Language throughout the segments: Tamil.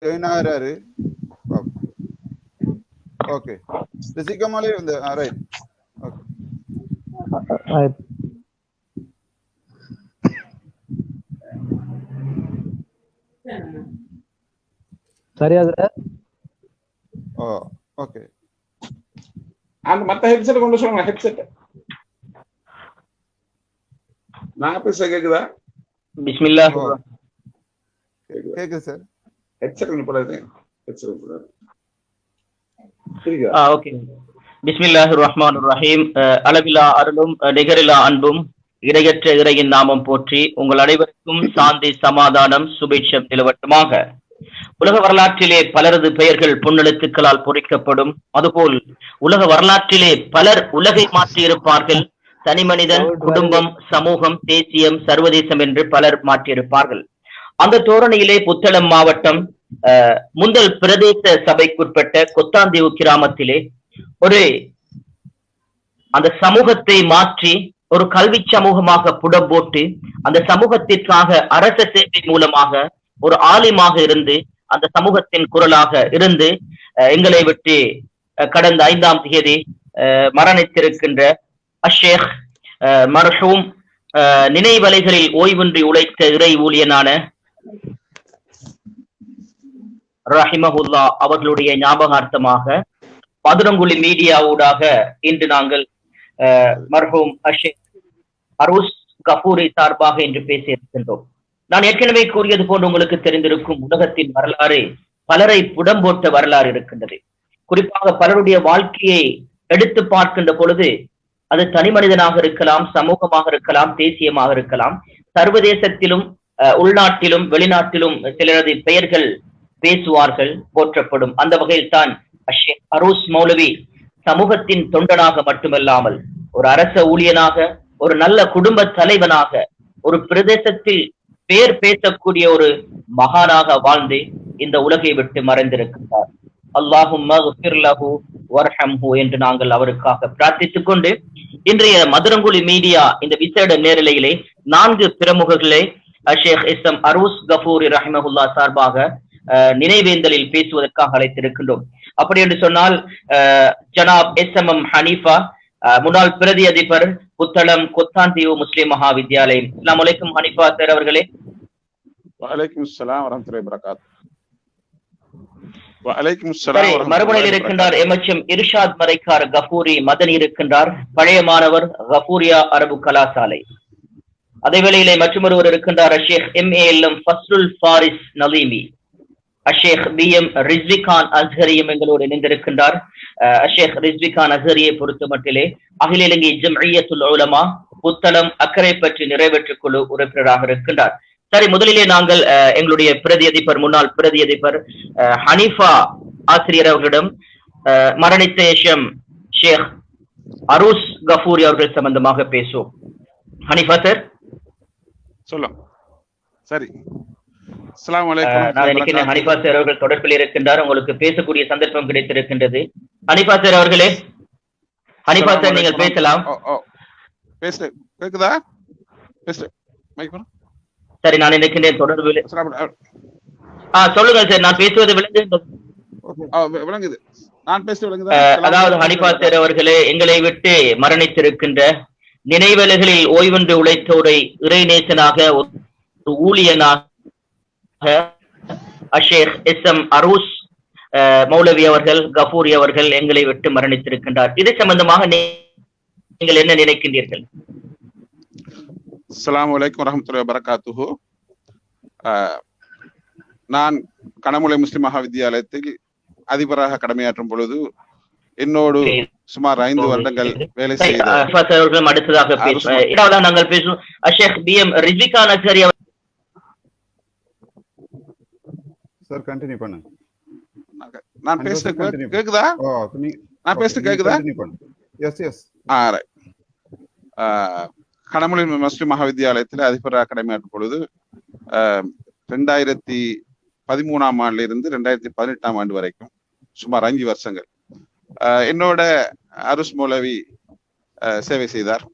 ஜாயின் ஆகிறாரு. ஓகே, ரிஷிகமாலே வந்து ரைட். ஓகே, சரியா சார்? ஓகே. அந்த மத்த ஹெட்செட் கொண்டு சொல்லுங்க. ஹெட்செட் நான் பேச கேக்குதா? பிஸ்மில்லாஹ். கேக்குது சார். ஹெட்செட் கொண்டு போடாதே. ஹெட்செட் போடாதே. ஓகே. பிஸ்மில்லாஹிர் ரஹ்மானிர் ரஹீம். அளவிலா அருளும் நிகரிலா அன்பும் இடையற்ற இறையின் நாமம் போற்றி உங்கள் அனைவருக்கும் சாந்தி சமாதானம் சுபிட்சம் நிலவட்டுமாக. உலக வரலாற்றிலே பலரது பெயர்கள் பொன்னெழுத்துக்களால் பொறிக்கப்படும். அதுபோல் உலக வரலாற்றிலே பலர் உலகை மாற்றி இருப்பார்கள். தனி மனிதன், குடும்பம், சமூகம், தேசியம், சர்வதேசம் என்று பலர் மாற்றியிருப்பார்கள். அந்த தோரணையிலே புத்தளம் மாவட்டம் முந்தல் பிரதேச சபைக்குட்பட்ட கொத்தாந்தீவு கிராமத்திலே ஒரு அந்த சமூகத்தை மாற்றி ஒரு கல்வி சமூகமாக புடம் போட்டு அந்த சமூகத்திற்காக அரச சேவை மூலமாக ஒரு ஆலிமாக இருந்து அந்த சமூகத்தின் குரலாக இருந்து எங்களை விட்டு கடந்த 5ஆம் தேதி மரணித்திருக்கின்ற அஷேக் மர்ஹூம் நினைவலைகளில் ஓய்வின்றி உழைத்த இறை ஊழியனான ரஹிமஹுல்லா அவர்களுடைய ஞாபகார்த்தமாக மதுரங்குழி மீடியா ஊடாக இன்று நாங்கள் மர்ஹூம் அஷேக் அரூஸ் கபூரி சார்பாக இன்று பேசியிருக்கின்றோம். நான் ஏற்கனவே கூறியது போன்று உங்களுக்கு தெரிந்திருக்கும் உலகத்தின் வரலாறு பலரை புடம் போட்ட வரலாறு இருக்கின்றது. குறிப்பாக பலருடைய வாழ்க்கையை எடுத்து பார்க்கின்ற பொழுது அது தனி மனிதனாக இருக்கலாம், சமூகமாக இருக்கலாம், தேசியமாக இருக்கலாம், சர்வதேசத்திலும் உள்நாட்டிலும் வெளிநாட்டிலும் சிலரது பெயர்கள் பேசுவார்கள், போற்றப்படும். அந்த வகையில் தான் அஷேக் அரூஸ் மௌலவி சமூகத்தின் தொண்டனாக மட்டுமல்லாமல் ஒரு அரச ஊழியனாக, ஒரு நல்ல குடும்ப தலைவனாக, ஒரு பிரதேசத்தில் பேர் பேசக்கூடிய ஒரு மகானாக வாழ்ந்து இந்த உலகை விட்டு மறைந்திருக்கின்றார். அல்லாஹும்ம ஃபிர் லஹு வர்ஹம்ஹு என்று நாங்கள் அவருக்காக பிரார்த்தித்துக் கொண்டு இன்றைய மதுரங்குழி மீடியா இந்த விசேட நேரலையிலே 4 பிரமுகர்களை அஷேக் எஸ்எம் அரூஸ் கபூரி ரஹிமஹுல்லா சார்பாக நினைவேந்தலில் பேசுவதற்காக அழைத்திருக்கின்றோம். அப்படி என்று சொன்னால் ஜனாப் எஸ்எம்எம் ஹனீஃபா, முன்னாள் பிரதி அதிபர் புத்தளம் கொத்தாந்தீவு முஸ்லிம் மகா வித்யாலயம். அஸ்ஸலாமு அலைக்கும் ஹனீஃபா சார் அவர்களே. வஅலைக்கும் ஸலாம் வரஹ்மத்துல்லாஹி வபரகாத்துஹு. வஅலைக்கும் ஸலாம். மறுமுனையில் இருக்கின்றார் எம்எச்எம் இர்ஷாத் மரைக்கார் கபூரி மதனி இருக்கின்றார், பழைய மாணவர் கபூரியா அரபு கலாசாலை. அதே வேளையிலே மற்றொருவர் இருக்கின்றார் அஷேக் எம்ஏஎல்எம் ஃபஸ்லுல் ஃபாரிஸ் நலீமி. அஷேக் பிஎம் ரிஸ்விகான் அஸ்ஹரியும் எங்களோடு இணைந்திருக்கின்றார். அஷேக் ரிஸ்விகான் அஸ்ஹரியை பொறுத்த மட்டிலே அகில இலங்கை ஜம்இய்யத்துல் உலமா புத்தளம் அக்கரை பற்றி நிறைவேற்றுக் குழு உறுப்பினராக இருக்கின்றார். சரி, முதலிலே நாங்கள் எங்களுடைய பிரதி அதிபர், முன்னாள் பிரதி அதிபர் ஹனீஃபா ஆசிரியர் அவர்களிடம் மரணித்த ஷேக் அரூஸ் கபூரி அவர்கள் சம்பந்தமாக பேசுவோம். ஹனீஃபா சார் சொல்லுங்க. சரி, அஸ்ஸலாமு அலைக்கும். நான் நினைக்கிறேன் ஹனீஃபா சார் அவர்கள் தொடர்பில் இருக்கின்றார், உங்களுக்கு பேசக்கூடிய சந்தர்ப்பம் கிடைத்திருக்கின்றது. ஹனீஃபா சார் அவர்களே, ஹனீஃபா சார் நீங்கள் பேசலாம். பேச கேக்குதா? பேச மைக் பண்ணு. சரி, நான் நினைக்கிறேன் தொடர்பில் சொல்லுங்க சார், நான் பேசுவது விளங்குது. நான் பேச விளங்குதா? அதாவது ஹனீஃபா சார் அவர்களே, எங்களை விட்டு மரணித்திருக்கின்ற நினைவலைகளில் ஓய்வென்று உழைத்தோரை இறைநேசனாக, ஒரு ஊழியனாக அஷேக் எஸ்எம் அரூஸ் மௌலவி அவர்கள் கபூரி அவர்கள் எங்களை விட்டு மரணித்திருக்கின்றார். இது சம்பந்தமாக நீங்கள் என்ன நினைக்கின்றீர்கள்? அஸ்ஸலாமு அலைக்கும் வரஹ்மத்துல்லாஹி வபரகாத்துஹு. நான் கனமுலை முஸ்லிம் மகா வித்தியாலயத்தில் அதிபராக கடமையாற்றும் பொழுது என்னோடு சுமார் 5 வருடங்கள் வேலை செய்தார். அடுத்ததாக நாங்கள் பேசுவோம் Ashek PM Rizvikhan Azhari. Sir continue பண்ணுங்க. நான் பேசுறது கேக்குதா? நான் பேசுறது கேக்குதா? Yes yes. Right. Kanamulai Muslim மகா வித்தியாலயத்தில் அதிபராக கடமையாற்றும் பொழுது 2013ஆம் ஆண்டுல இருந்து 2018ஆம் ஆண்டு வரைக்கும் சுமார் 5 வருஷங்கள் என்னோட அரூஸ் மௌலவி சேவை செய்தார்.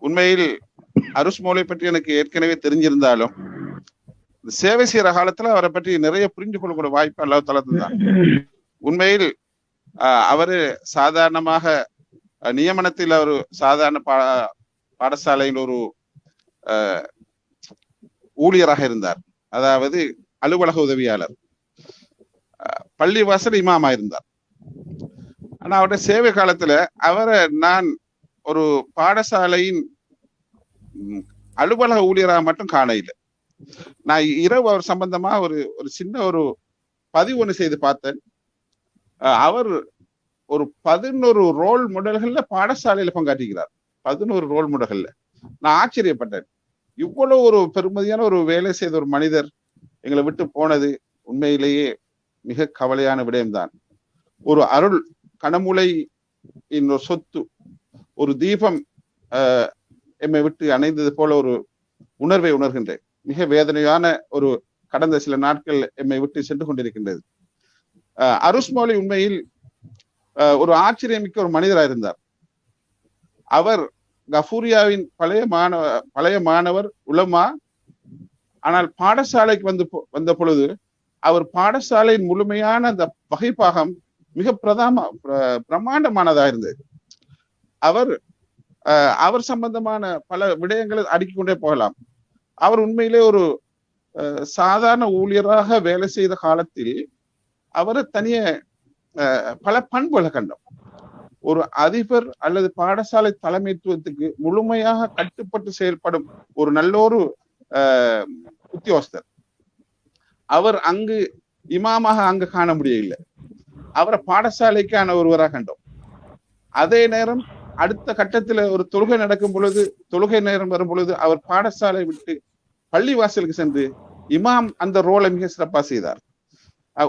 உண்மையில் அரூஸ் மௌலவி பற்றி எனக்கு ஏற்கனவே தெரிஞ்சிருந்தாலும் சேவை செய்யற காலத்துல அவரை பற்றி நிறைய புரிஞ்சு கொள்ளக்கூடிய வாய்ப்பு அல்லாஹ் தஆலா தந்தான். உண்மையில் அவரு சாதாரணமாக நியமனத்தில் ஒரு சாதாரண பாடசாலையில் ஒரு ஊழியராக இருந்தார். அதாவது அலுவலக உதவியாளர், பள்ளிவாசல் இமாமா இருந்தார். ஆனா அவருடைய சேவை காலத்துல அவரை நான் ஒரு பாடசாலையின் அலுவலக ஊழியராக மட்டும் காண இல்லை. நான் இரவு அவர் சம்பந்தமா ஒரு சின்ன ஒரு பதிவு ஒன்று செய்து பார்த்தேன். அவர் ஒரு 11 ரோல் மாடல்கள்ல பாடசாலையில பங்காற்றுகிறார். 11 ரோல் மாடல்கள்ல. நான் ஆச்சரியப்பட்டேன். இவ்வளவு ஒரு பெருமதியான ஒரு வேலை செய்த ஒரு மனிதர் எங்களை விட்டு போனது உண்மையிலேயே மிக கவலையான விடயம்தான். ஒரு அருள் கனமுலை இன்னொரு சொத்து, ஒரு தீபம் எம்மை விட்டு அணைந்தது போல ஒரு உணர்வை உணர்கின்றேன். மிக வேதனையான ஒரு கடந்த சில நாட்கள் எம்மை விட்டு சென்று கொண்டிருக்கின்றது. அருஸ் மௌலவி உண்மையில் ஒரு ஆச்சரியமிக்க ஒரு மனிதராக இருந்தார். அவர் கஃபூரியாவின் பழைய மாணவர் உலமா. ஆனால் பாடசாலைக்கு வந்த பொழுது அவர் பாடசாலையின் முழுமையான அந்த வகைப்பாகம் மிக பிரமாண்டமானதாக இருந்தது. அவர் சம்பந்தமான பல விடயங்களை அடுக்கிக் கொண்டே போகலாம். அவர் உண்மையிலே ஒரு சாதாரண ஊழியராக வேலை செய்த காலத்தில் அவர் தனிய பல பண்புகளை கண்டோம். ஒரு அதிபர் அல்லது பாடசாலை தலைமைத்துவத்துக்கு முழுமையாக கட்டுப்பட்டு செயல்படும் ஒரு நல்ல ஒரு உத்தியோகஸ்தர். அவர் அங்கு இமாமாக அங்கு காண முடியவில்லை. அவரை பாடசாலைக்கான ஒருவராக கண்டோம். அதே நேரம் அடுத்த கட்டத்துல ஒரு தொழுகை நடக்கும் பொழுது, தொழுகை நேரம் வரும் பொழுது அவர் பாடசாலை விட்டு பள்ளி வாசலுக்கு சென்று இமாம் அந்த ரோலை மிக சிறப்பா செய்தார்.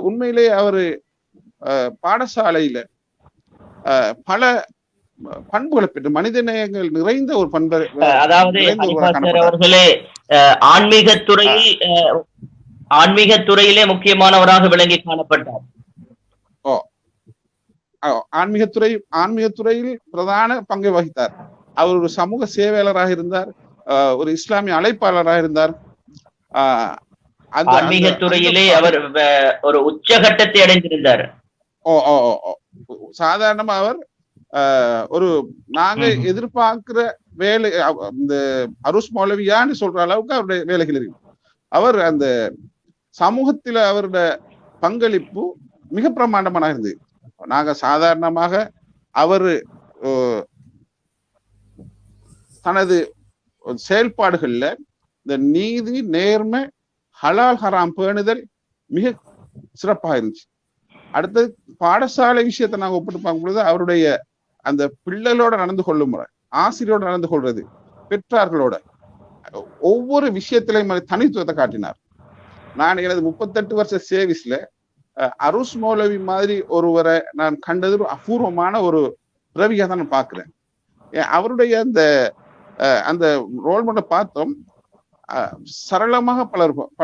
உண்மையிலே அவரு பாடசாலையில பல பண்புகளை பெற்று மனித நேயங்கள் நிறைந்த ஒரு பண்பு. அதாவது அவர்களே ஆன்மீக துறையிலே முக்கியமானவராக விளங்கி காணப்பட்டார். ஆன்மீக துறையில் பிரதான பங்கை வகித்தார். அவர் ஒரு சமூக சேவையாளராக இருந்தார், ஒரு இஸ்லாமிய அழைப்பாளராக இருந்தார். ஆன்மீக துறையிலே அவர் ஒரு உச்சகட்டத்தை அடைந்திருந்தார். சாதாரணமா அவர் ஒரு நாங்க எதிர்பார்க்கிற வேலை, இந்த அருஸ் மௌலவியான்னு சொல்ற அளவுக்கு அவருடைய வேலைகள் இருக்கு. அவர் அந்த சமூகத்துல அவருடைய பங்களிப்பு மிக பிரமாண்டமான இருந்தது. நாங்க சாதாரணமாக அவர் தனது செயல்பாடுகள்ல இந்த நீதி, நேர்மை, ஹலால் ஹராம் பேணுதல் மிக சிறப்பாக இருந்துச்சு. அடுத்தது பாடசாலை விஷயத்தை நாங்க ஒப்பிட்டு பார்க்கும் பொழுது அவருடைய அந்த பிள்ளைகளோட நடந்து கொள்ளும் முறை, ஆசிரியரோட நடந்து கொள்றது, பெற்றார்களோட ஒவ்வொரு விஷயத்திலையும் தனித்துவத்தை காட்டினார். நான் எனது 38 வருஷ சேவிஸ்ல அருஸ் மௌலவி மாதிரி ஒருவரை நான் கண்டது ஒரு அபூர்வமான ஒரு பிறவியா தான் நான் பார்க்கிறேன். அவருடைய அந்த ரோல் மாடல் பார்த்தோம். சரளமாக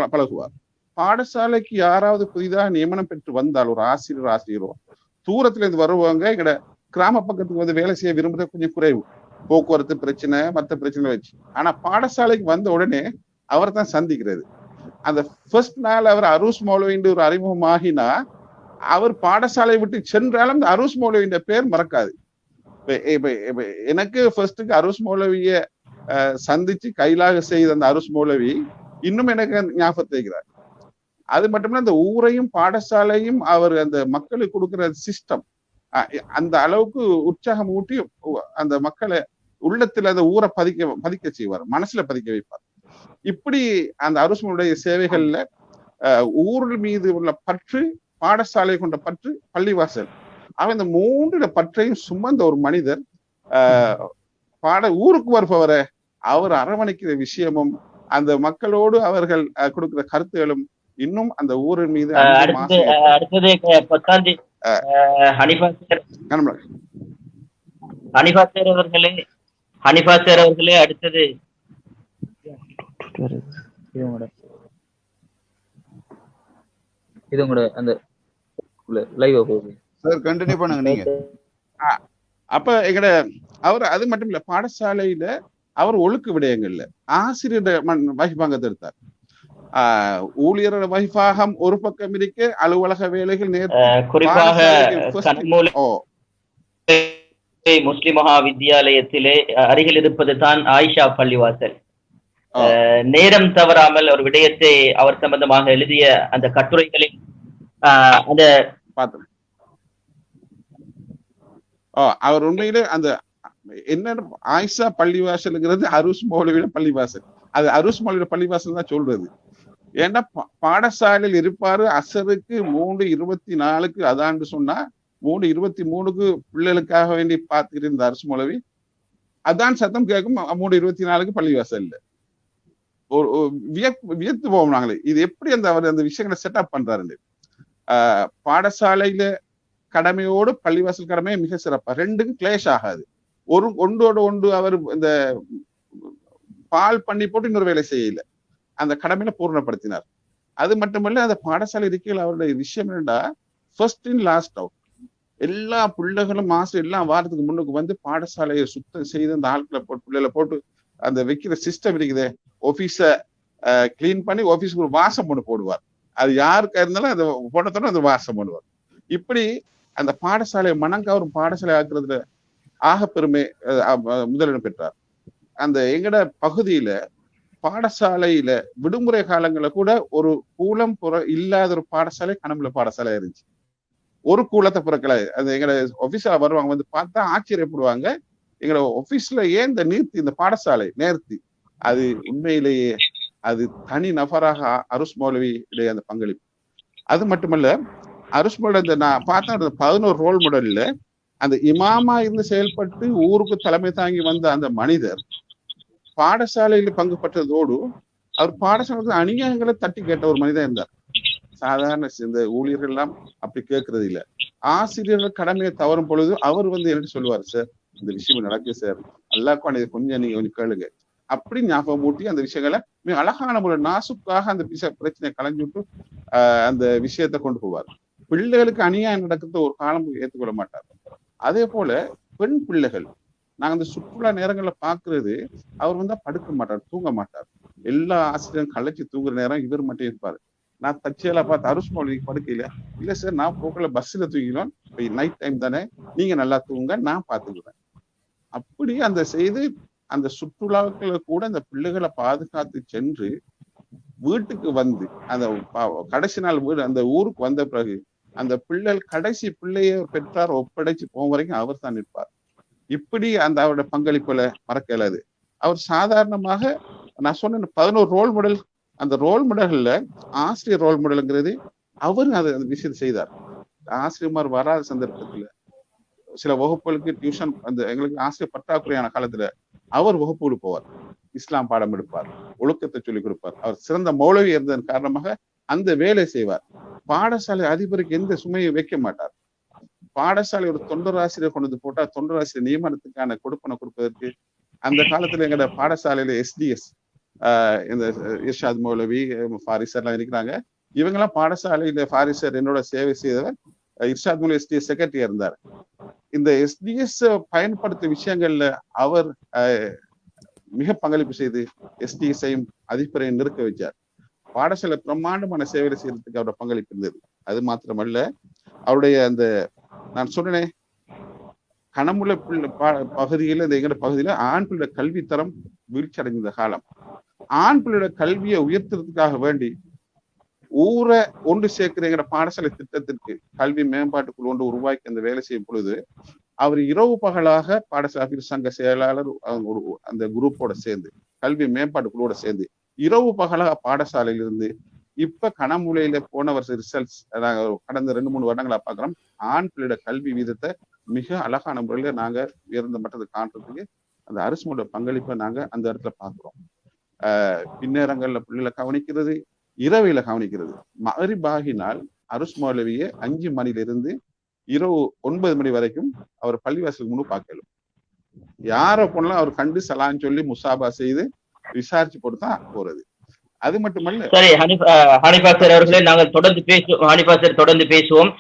பழகுவார். பாடசாலைக்கு யாராவது புதிதாக நியமனம் பெற்று வந்தால் ஒரு ஆசிரியரோ தூரத்துல இருந்து வருவாங்க. எங்கட கிராம பக்கத்துக்கு வந்து வேலை செய்ய விரும்புறது கொஞ்சம் குறைவு, போக்குவரத்து பிரச்சனை, மற்ற பிரச்சனை வச்சு. ஆனா பாடசாலைக்கு வந்த உடனே அவர் தான் சந்திக்கிறது. அந்த ஃபர்ஸ்ட் நாள் அவர் அருஸ் மௌலவின்ற ஒரு அறிமுகமாகினா அவர் பாடசாலை விட்டு சென்றாலும் இந்த அருஸ் மௌலவின்ற பேர் மறக்காது. எனக்கு ஃபர்ஸ்டுக்கு அருஸ் மௌலவிய சந்திச்சு கைலாக செய்த அந்த அருஸ் மௌலவி இன்னும் எனக்கு ஞாபகத்தை வைக்கிறார். அது மட்டுமில்ல அந்த ஊரையும் பாடசாலையும் அவர் அந்த மக்களுக்கு கொடுக்கிற சிஸ்டம் அந்த அளவுக்கு உற்சாகம் ஊட்டி அந்த மக்களை உள்ளத்துல அந்த ஊரை பதிக்க செய்வார், மனசுல பதிக்க வைப்பார். இப்படி அந்த அருஸ்மனுடைய சேவைகள்ல ஊர் மீது உள்ள பற்று, பாடசாலை கொண்ட பற்று, பள்ளிவாசல் அவன் இந்த 3 பற்றையும் சுமந்த ஒரு மனிதர். ஊருக்கு வருபவரை அவர் அரவணைக்கிற விஷயமும் அந்த மக்களோடு அவர்கள் கொடுக்கிற கருத்துகளும் இன்னும் அந்த ஊரின் மீது ஹனிஃபா சார் அவர்களே அடுத்தது இது உங்களோட அந்த லைவ் போகுது சார், கண்டினியூ பண்ணுங்க நீங்க. அப்ப எங்கட அவர் அது மட்டும் இல்ல, பாடசாலையில அவர் ஒழுக்க விடயங்கள்ல ஆசிரியர் வகிப்பாங்க எடுத்தார். ஊழியர் வைபாகம் ஒரு பக்கம் இருக்க, அலுவலக வேலைகள் குறிப்பாக முஸ்லிம் மகா வித்தியாலயத்திலே அருகில் இருப்பது தான் ஆயிஷா பள்ளிவாசல். நேரம் தவறாமல் ஒரு விடயத்தை அவர் சம்பந்தமாக எழுதிய அந்த கட்டுரைகளில் அந்த அவர் உண்மையிலே அந்த என்ன ஆயிஷா பள்ளிவாசல்ங்கிறது அருஸ் மௌலவியோட பள்ளிவாசல். அது அருஸ் மௌலவியோட பள்ளிவாசல் தான் சொல்றது. ஏன்னா பாடசாலையில் இருப்பாரு. அசருக்கு 3:24 அதான்னு சொன்னா 3:23 பிள்ளைகளுக்காக வேண்டி பார்த்துக்கிட்டு இருந்த அருஸ் மௌலவி அதான் சத்தம் கேட்கும் 3:24 பள்ளிவாசல் இல்ல. ஒரு வியத்து போவோம் நாங்களே, இது எப்படி அவர் அந்த விஷயங்களை செட்டப் பண்றாரு. பாடசாலையில கடமையோடு பள்ளிவாசல் கடமை மிக சிறப்பா, ரெண்டுக்கும் கிளேஷ் ஆகாது. ஒன்றோடு ஒன்று அவர் இந்த பால் பண்ணி போட்டு இன்னொரு வேலை செய்யல, அந்த கடமையில பூர்ணப்படுத்தினார். அது மட்டுமல்ல, அந்த பாடசாலை இருக்கையில் அவருடைய விஷயம் என்னடா, ஃபர்ஸ்ட் இன் லாஸ்ட் அவுட். எல்லா பிள்ளைகளும் மாசம் எல்லாம் வாரத்துக்கு முன்னுக்கு வந்து பாடசாலையை சுத்தம் செய்து அந்த ஆட்களை போட்டு பிள்ளைகளை போட்டு அந்த வைக்கிற சிஸ்டம் இருக்குதே, ஆபீஸ கிளீன் பண்ணி ஆபீஸ்க்கு ஒரு வாசம் ஒன்று போடுவார். அது யாருக்கா இருந்தாலும் அந்த போட்டத்தோட அந்த வாசம் பண்ணுவார். இப்படி அந்த பாடசாலையை மனங்கவரும் பாடசாலை ஆக்குறதுல ஆக பெருமை முதலிடம் பெற்றார். அந்த எங்கட பகுதியில பாடசாலையில விடுமுறை காலங்கள கூட ஒரு கூலம் இல்லாத ஒரு பாடசாலை கனவுல பாடசாலை இருந்துச்சு. ஒரு கூலத்தை பிறக்கல. அது எங்கட ஆபீஸ்ல வருவாங்க, வந்து பார்த்தா ஆச்சரியப்படுவாங்க, எங்களோட ஆபீஸ்ல ஏன் இந்த நீர்த்தி, இந்த பாடசாலை நேர்த்தி. அது உண்மையிலேயே அது தனி நபராக அருஸ் மௌலவியுடைய அந்த பங்களிப்பு. அது மட்டுமல்ல, அருஸ் மௌலவி இந்த நான் பார்த்தா அந்த 11 ரோல் மாடல்ல அந்த இமாமா இருந்து செயல்பட்டு ஊருக்கு தலைமை தாங்கி வந்த அந்த மனிதர் பாடசாலையில் பங்கு பெற்றதோடு அவர் பாடசாலைக்கு அநியாயங்களை தட்டி கேட்ட ஒரு மனிதன் இருந்தார். சாதாரண இந்த ஊழியர்கள் எல்லாம் அப்படி கேட்கறது இல்லை. ஆசிரியர்கள் கடமையை தவறும் பொழுது அவர் வந்து என்ன சொல்லுவார், சார் இந்த விஷயம் நடக்குது சார், அல்லாக்கும் இதை கொஞ்சம் நீங்க கொஞ்சம் கேளுங்க, அப்படி ஞாபகம் ஊட்டி அந்த விஷயங்களை மிக அழகான ஒரு நாசுக்காக அந்த பிரச்சனையை களைஞ்சு விட்டு அந்த விஷயத்தை கொண்டு போவார். பிள்ளைகளுக்கு அநியாயம் நடக்கிறது ஒரு காலம் ஏற்றுக்கொள்ள மாட்டார். அதே போல பெண் பிள்ளைகள் நாங்க அந்த சுற்றுலா நேரங்கள்ல பாக்குறது, அவர் வந்தா படுக்க மாட்டார், தூங்க மாட்டார். எல்லா ஆசிரியரும் கலைச்சி தூங்குற நேரம் இவர் மட்டும் இருப்பாரு. நான் தச்சியெல்லாம் பார்த்து அருஸ் மௌலவி படுக்கையில, இல்ல சார் நான் போக்கல பஸ்ல தூங்கிடும், நைட் டைம் தானே, நீங்க நல்லா தூங்க, நான் பாத்துக்குவேன். அப்படி அந்த செய்து அந்த சுற்றுலாக்களை கூட அந்த பிள்ளைகளை பாதுகாத்து சென்று வீட்டுக்கு வந்து அந்த கடைசி நாள் வீடு அந்த ஊருக்கு வந்த பிறகு அந்த பிள்ளைகள் கடைசி பிள்ளைய பெற்றார் ஒப்படைச்சு போகும் வரைக்கும் அவர் தான் நிற்பார். இப்படி அந்த அவருடைய பங்களிப்புல மறக்க இயலாது. அவர் சாதாரணமாக நான் சொன்ன 11 ரோல் மாடல், அந்த ரோல் மாடல்ல ஆசிரியர் ரோல் மாடல்ங்கிறது அவரு அந்த விஷயத்தை செய்தார். ஆசிரியர்மார் வராத சந்தர்ப்பத்துல சில வகுப்புகளுக்கு டியூஷன், அந்த எங்களுக்கு ஆசிரியர் பற்றாக்குறையான காலத்துல அவர் வகுப்புகளுக்கு போவார், இஸ்லாம் பாடம் எடுப்பார், ஒழுக்கத்தை சொல்லிக் கொடுப்பார். அவர் சிறந்த மௌலவி இருந்ததன் காரணமாக அந்த வேலை செய்வார். பாடசாலை அதிபருக்கு எந்த சுமையும் வைக்க மாட்டார். பாடசாலை ஒரு தொண்டராசிரியர் கொண்டு வந்து போட்டா தொண்டராசிரியர் நியமனத்துக்கான கொடுப்பனை கொடுப்பதற்கு அந்த காலத்துல எங்கட பாடசாலையில SDS இந்த இர்ஷாத் மௌலவி, ஃபாரிசர் எல்லாம் இருக்கிறாங்க. இவங்கெல்லாம் பாடசாலையில ஃபாரிசர் என்னோட சேவை செய்தவர் இர்ஷாத் மௌலவி SDS செக்ரட்டரியா இருந்தார். இந்த SDS பயன்படுத்த விஷயங்கள்ல அவர் மிக பங்களிப்பு செய்து SDS-ஐயும் அதிபரையும் நிறுக்க வச்சார். பாடசாலை பிரம்மாண்டமான சேவைகளை செய்யறதுக்கு அவரோட பங்களிப்பு இருந்தது. அது மாத்திரமல்ல, அவருடைய அந்த நான் சொன்னேன் கனமுள்ள பகுதியில, இந்த எங்கட பகுதியில ஆண் பிள்ளை கல்வி தரம் வீழ்ச்சி அடைந்த காலம். ஆண் பிள்ளையோட கல்வியை உயர்த்துறதுக்காக வேண்டி ஊரை ஒன்று சேர்க்கிற எங்கட பாடசாலை திட்டத்திற்கு கல்வி மேம்பாட்டுக்குள் ஒன்று உருவாக்கி அந்த வேலை செய்யும் பொழுது அவர் இரவு பகலாக பாடசாலை சங்க செயலாளர் அந்த குரூப்போட சேர்ந்து கல்வி மேம்பாட்டுக்குள்ளோட சேர்ந்து இரவு பகலாக பாடசாலையிலிருந்து இப்ப கனமுலையில போன வருஷம் ரிசல்ட்ஸ் நாங்க கடந்த 2-3 வருடங்களா பாக்குறோம். ஆண் பிள்ளையோட கல்வி வீதத்தை மிக அழகான முறையில நாங்க உயர்ந்த மட்டத்தை காண்றதுக்கு அந்த அரசோட பங்களிப்பை நாங்க அந்த இடத்துல பாக்குறோம். பின்னேரங்கள்ல பிள்ளைகளை கவனிக்கிறது, இரவையில கவனிக்கிறது. மகரிபாகினால் அருஸ் மௌலவியை 5 மணிலிருந்து இரவு 9 மணி வரைக்கும் அவர் பள்ளிவாசலுக்கு முன்னு பார்க்கலும். யாரை போனாலும் அவர் கண்டு சலான்னு சொல்லி முசாபா செய்து விசாரிச்சு போட்டுதான் போறது. அது மட்டுமல்ல, சரி ஹனிஃபா சார் அவர்களே, நாங்கள் தொடர்ந்து பேசுவோம்.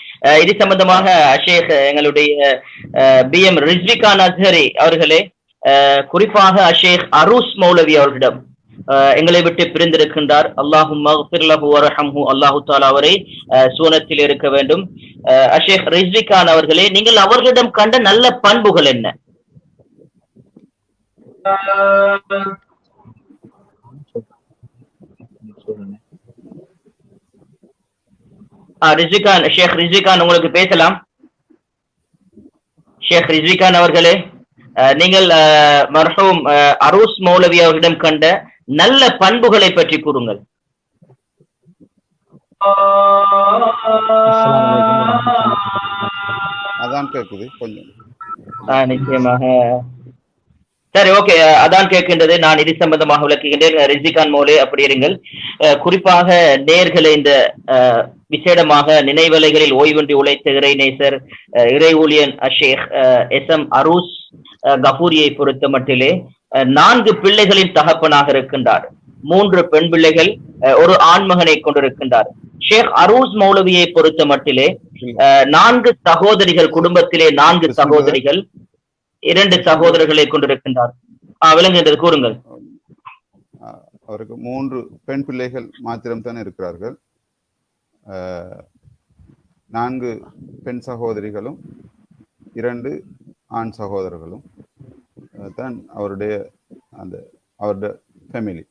இது சம்பந்தமாக ஷேக் எங்களுடைய BM ரிஸ்விகான் அஸ்ஹரி அவர்களே, குறிப்பாக ஷேக் அரூஸ் மௌலவி அவர்களிடம் எங்களை விட்டு பிரிந்திருக்கின்றார். அல்லாஹும் மக்ஃபிர் லஹு வர்ஹம்ஹு, அல்லாஹு தஆலா அவரை சுவனத்தில் இருக்க வேண்டும். ஷேக் ரிஸ்வி கான் அவர்களே, நீங்கள் அவர்களிடம் கண்ட நல்ல பண்புகள் என்ன? ரிஸ்விகான், ஷேக் ரிஸ்விகான் உங்களுக்கு பேசலாம். ஷேக் ரிஸ்விகான் அவர்களே, நீங்கள் மர்ஹூம் அரூஸ் மௌலவி அவர்களிடம் கண்ட நல்ல பண்புகளை பற்றி கூறுங்கள். அதான் கேக்குது கொஞ்சம். நிச்சயமாக. சரி, ஓகே, அதான் கேட்கின்றது. நான் இது சம்பந்தமாக விளக்குகின்றேன். ரிஸ்விகான் மௌலே அப்படி இருங்கள். குறிப்பாக நேர்களை இந்த விசேடமாக நினைவலைகளில் ஓய்வின்றி உழைத்த இறைநேசர் இறை ஊழியன் ஷேக் SM அரூஸ் கஃபூரியை பொறுத்த மட்டிலே 4 பிள்ளைகளின் தகப்பனாக இருக்கின்றார். 3 பெண் பிள்ளைகள், ஒரு ஆண்மகனை கொண்டிருக்கின்றார். ஷேக் அரூஸ் மௌலவியை பொறுத்த மட்டிலே 4 சகோதரிகள், குடும்பத்திலே 4 சகோதரிகள், 2 சகோதரர்களை கொண்டிருக்கின்றார். விளங்குகின்றது, கூறுங்கள். அவருக்கு 3 பெண் பிள்ளைகள் மாத்திரம்தான் இருக்கிறார்கள். 4 பெண் சகோதரிகளும் 2 ஆண் சகோதரர்களும் தான் அவருடைய ஃபேமிலி.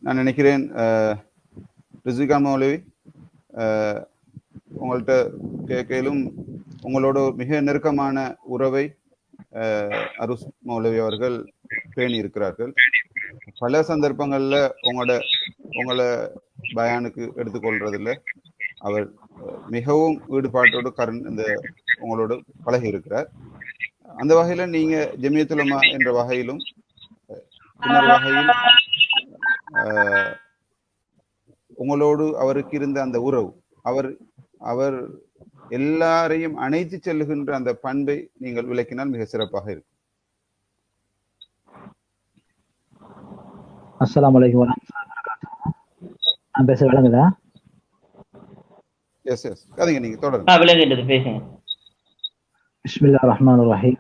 நான் நினைக்கிறேன் ரிஸ்விகான் மௌலவி, உங்கள்கிட்ட கேட்கையிலும் உங்களோட மிக நெருக்கமான உறவை அரூஸ் மௌலவி அவர்கள் பேணி இருக்கிறார்கள். பல சந்தர்ப்பங்கள்ல உங்களை பயானுக்கு எடுத்துக்கொள்றதில்ல அவர் மிகவும் ஈடுபாட்டோடு இந்த உங்களோடு பழகி இருக்கிறார். அந்த வகையில நீங்க ஜமியத்துல் உலமா என்ற வகையிலும் இன்னொரு வகையில் உங்களோடு அவருக்கு இருந்த அந்த உறவு, அவர் எல்லாரையும் அணைத்து செல்லுகின்ற அந்த பண்பை நீங்கள் விளக்கினால் மிக சிறப்பாக இருக்கும். அஸ்ஸலாமு அலைக்கும் வரஹ்மத்துல்லாஹி வபரகாத்துஹு. நான் பேச விளங்குதா? எஸ் கதைங்க, நீங்க தொடருங்க. விளங்குகின்றது, பேசுங்க. பிஸ்மில்லாஹிர் ரஹ்மானிர் ரஹீம்.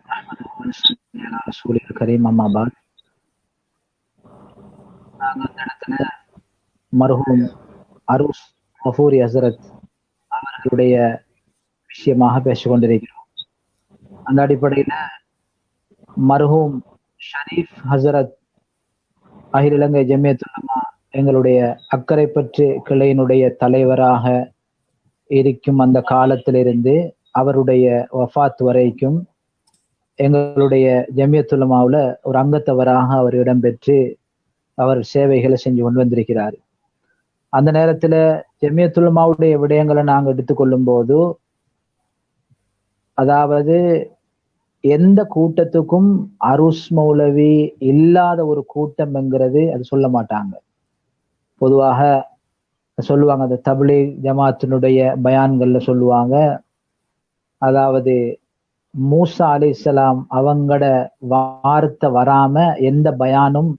அலா ரசூலில் கரீம், அம்மா பாத். நாங்கள் அந்த இடத்துல மர்ஹூம் அரூஸ் கஃபூரி ஹஸ்ரத் அவர்களுடைய விஷயமாக பேசிக்கொண்டிருக்கிறோம். அந்த அடிப்படையில் மர்ஹூம் ஷரீஃப் ஹஸ்ரத் அகில இலங்கை ஜமியத்துல் உலமா எங்களுடைய அக்கரைப்பற்று கிளையினுடைய தலைவராக இருக்கும் அந்த காலத்திலிருந்து அவருடைய வஃபாத் வரைக்கும் எங்களுடைய ஜமியத்துல் உலமாவுல ஒரு அங்கத்தவராக அவர் இடம்பெற்று அவர் சேவைகளை செஞ்சு கொண்டு வந்திருக்கிறார். அந்த நேரத்துல ஜமியத்துல் உலமாவுடைய விடயங்களை நாங்கள் எடுத்துக்கொள்ளும் போது, அதாவது எந்த கூட்டத்துக்கும் அரூஸ் மௌலவி இல்லாத ஒரு கூட்டம் என்கிறது அது சொல்ல மாட்டாங்க. பொதுவாக சொல்லுவாங்க, அந்த தப்லீக் ஜமாத்தினுடைய பயான்கள்ல சொல்லுவாங்க, அதாவது மூசா அலைஹிஸ்ஸலாம் அவங்களோட வார்த்தை வராம எந்த பயானும்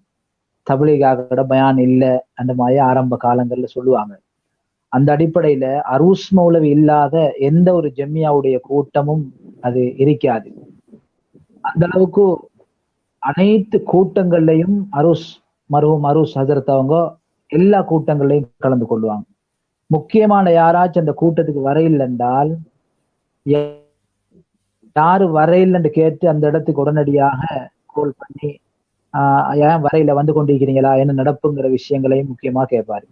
தப்லீகாக பயான் இல்லை அந்த மாதிரி ஆரம்ப காலங்கள்ல சொல்லுவாங்க. அந்த அடிப்படையில அரூஸ் மௌலவி இல்லாத எந்த ஒரு ஜம்மியாவுடைய கூட்டமும் அது இருக்காது. அந்த அளவுக்கு அனைத்து கூட்டங்கள்லையும் மர்ஹூம் அரூஸ் ஹஜரத் அவங்க எல்லா கூட்டங்கள்லையும் கலந்து கொள்வாங்க. முக்கியமான யாராச்சும் அந்த கூட்டத்துக்கு வரையில் என்றால், யாரு வரையில்ன்னு கேட்டு அந்த இடத்துக்கு உடனடியாக கோல் பண்ணி ஏன் வரையில வந்து கொண்டிருக்கிறீங்களா, என்ன நடப்புங்கிற விஷயங்களையும் முக்கியமா கேட்பாரு.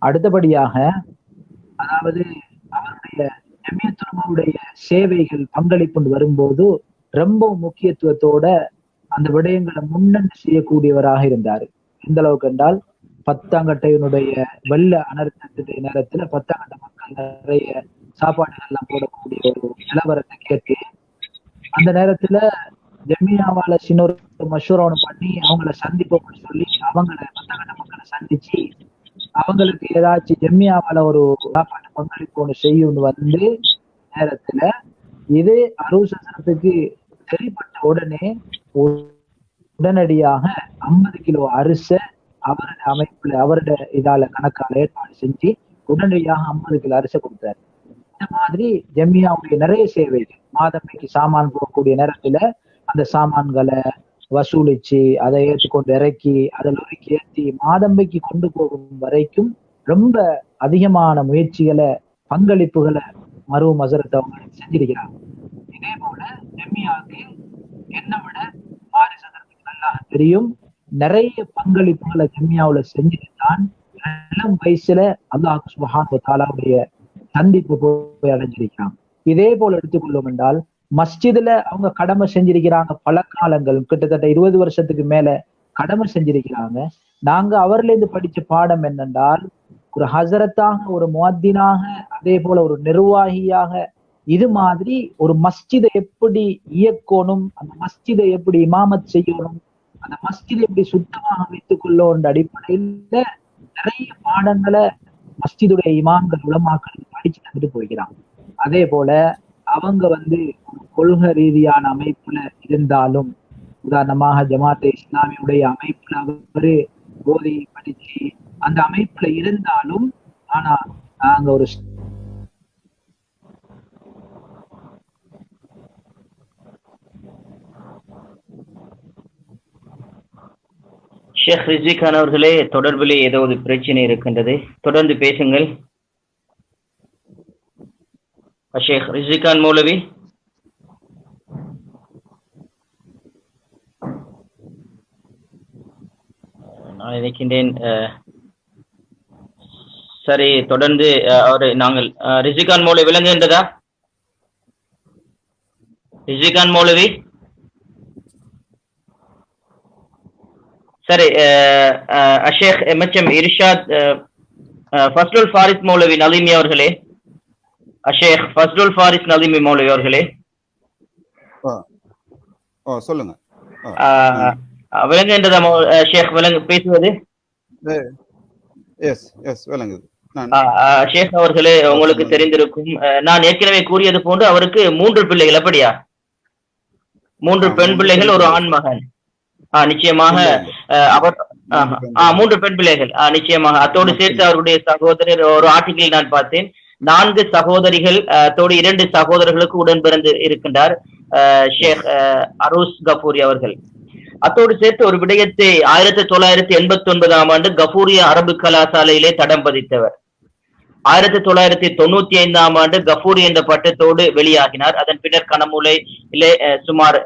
அடுத்தபடியாக அதாவது அவருடைய ஜமியத்துல் உலமாவுடைய சேவைகள் பங்களிப்பு வரும்போது ரொம்ப முக்கியத்துவத்தோட அந்த விடயங்களை முன்னெடுத்து செய்யக்கூடியவராக இருந்தார். எந்த அளவுக்கு என்றால், பத்தாங்கட்டையினுடைய வெள்ள அனர்த்தத்துடைய நேரத்துல பத்தாங்கட்டை மக்கள் நிறைய சாப்பாடுகள் எல்லாம் போடக்கூடிய ஒரு நிலவரத்தை கேட்டு அந்த நேரத்துல ஜமியாவால சின்னொரு மஷூராவை பண்ணி அவங்கள சந்திப்போம்னு சொல்லி அவங்கள பத்தாங்கட்டை மக்களை சந்திச்சு அவங்களுக்கு ஏதாச்சும் ஜமியாவால ஒரு சாப்பாட்டு பங்களிப்பு ஒண்ணு செய்யணும்னு வந்து நேரத்துல இது அரூஸ் ஹஸ்ரத்துக்கு தெரியப்பட்ட உடனே உடனடியாக 50 கிலோ அரிசை அவருடைய அமைப்புல அவருடைய இதால கணக்கால ஏற்பாடு செஞ்சு உடனடியாக 50 கிலோ அரிசை கொடுத்தாரு. இந்த மாதிரி ஜம்மியாவுடைய நிறைய சேவைகள், மாதமைக்கு சாமான் போகக்கூடிய நேரத்துல அந்த சாமான்களை வசூலிச்சு அதை ஏற்றுக்கொண்டு இறக்கி அதை லொரிக்கு ஏற்றி மாதம்பைக்கு கொண்டு போகும் வரைக்கும் ரொம்ப அதிகமான முயற்சிகளை பங்களிப்புகளை மருவும் ஹசரத் அவங்க செஞ்சிருக்கிறாங்க. இதே போல ஜெமியாவுக்கு என்னை விட வாரிசு ஹசரத்துக்கு நல்லா தெரியும், நிறைய பங்களிப்புகளை ஜெமியாவுல செஞ்சுட்டுதான் இளம் வயசுல அல்லாஹ் சுப்ஹானஹு வ தஆலாவுடைய சந்திப்பு போய் அடைஞ்சிருக்கிறாங்க. இதே போல எடுத்துக்கொள்ளும் என்றால் மஸ்ஜிதுல அவங்க கடமை செஞ்சிருக்கிறாங்க, பல காலங்கள் கிட்டத்தட்ட 20 வருஷத்துக்கு மேல கடமை செஞ்சிருக்கிறாங்க. நாங்க அவர்ல இருந்து படிச்ச பாடம் என்னென்றால், ஒரு ஹசரத்தாக, ஒரு முஅத்தினாக, அதே போல ஒரு நிர்வாகியாக இது மாதிரி ஒரு மஸ்ஜிதை எப்படி இயக்கணும், அந்த மஸ்ஜிதை எப்படி இமாமத் செய்யணும், அந்த மஸ்ஜிதை எப்படி சுத்தமாக வைத்துக் கொள்ளோன்ற அடிப்படையில நிறைய பாடங்களை மஸ்ஜிதுடைய இமாம்கள் உலமாக்கள் படிச்சு தந்துட்டு போய்க்கிறாங்க. அதே போல அவங்க கொள்கை ரீதியான அமைப்புல இருந்தாலும், உதாரணமாக ஜமாத்தே இஸ்லாமியுடைய அமைப்புல அவரு போதை படிச்சு அந்த அமைப்புல இருந்தாலும், ஆனா நாங்க ஒரு ஷேக் ரிஸ்வி கான் அவர்களே, தொடர்பிலே ஏதோ ஒரு பிரச்சனை இருக்கின்றது, தொடர்ந்து பேசுங்கள். ஷேக் ரிஸ்வி கான் மௌலவி. நான் நினைக்கின்றேன் சரி, தொடர்ந்து அவரை நாங்கள் ரிஸ்வி கான் மௌலவி விளங்குகின்றதா? ரிஸ்வி கான் மௌலவி சரி. ஷேக் எம்எச்எம் இர்ஷாத் ஃபஸ்லுல் ஃபாரிஸ் மௌலவி நலீமி அவர்களே, ஷேக் ஃபஸ்லுல் ஃபாரிஸ் நலீமி மௌலவி அவர்களே சொல்லுங்க. விளங்குகின்றதா ஷேக்? பேசுவது விளங்குது. ஷேக் அவர்களே, உங்களுக்கு தெரிந்திருக்கும், நான் ஏற்கனவே கூறியது போன்று அவருக்கு 3 பிள்ளைகள். அப்படியா? 3 பெண் பிள்ளைகள், ஒரு ஆண் மகன். நிச்சயமாக அவர் 3 பெண் பிள்ளைகள் நிச்சயமாக. அத்தோடு சேர்த்து அவருடைய சகோதரர், ஒரு ஆர்டிகிள் நான் பார்த்தேன், 4 சகோதரிகள், அத்தோடு 2 சகோதரர்களுக்கு உடன் பிறந்து இருக்கின்றார் ஷேக் அரூஸ் கஃபூரி அவர்கள். அத்தோடு சேர்த்து ஒரு விடயத்தை 1989ஆம் ஆண்டு கஃபூரிய அரபு கலாசாலையிலே தடம் பதித்தவர். 1995ஆம் ஆண்டு கஃபூரி என்ற பட்டத்தோடு வெளியாகினார். அதன் பின்னர் கனமூலையிலே சுமார்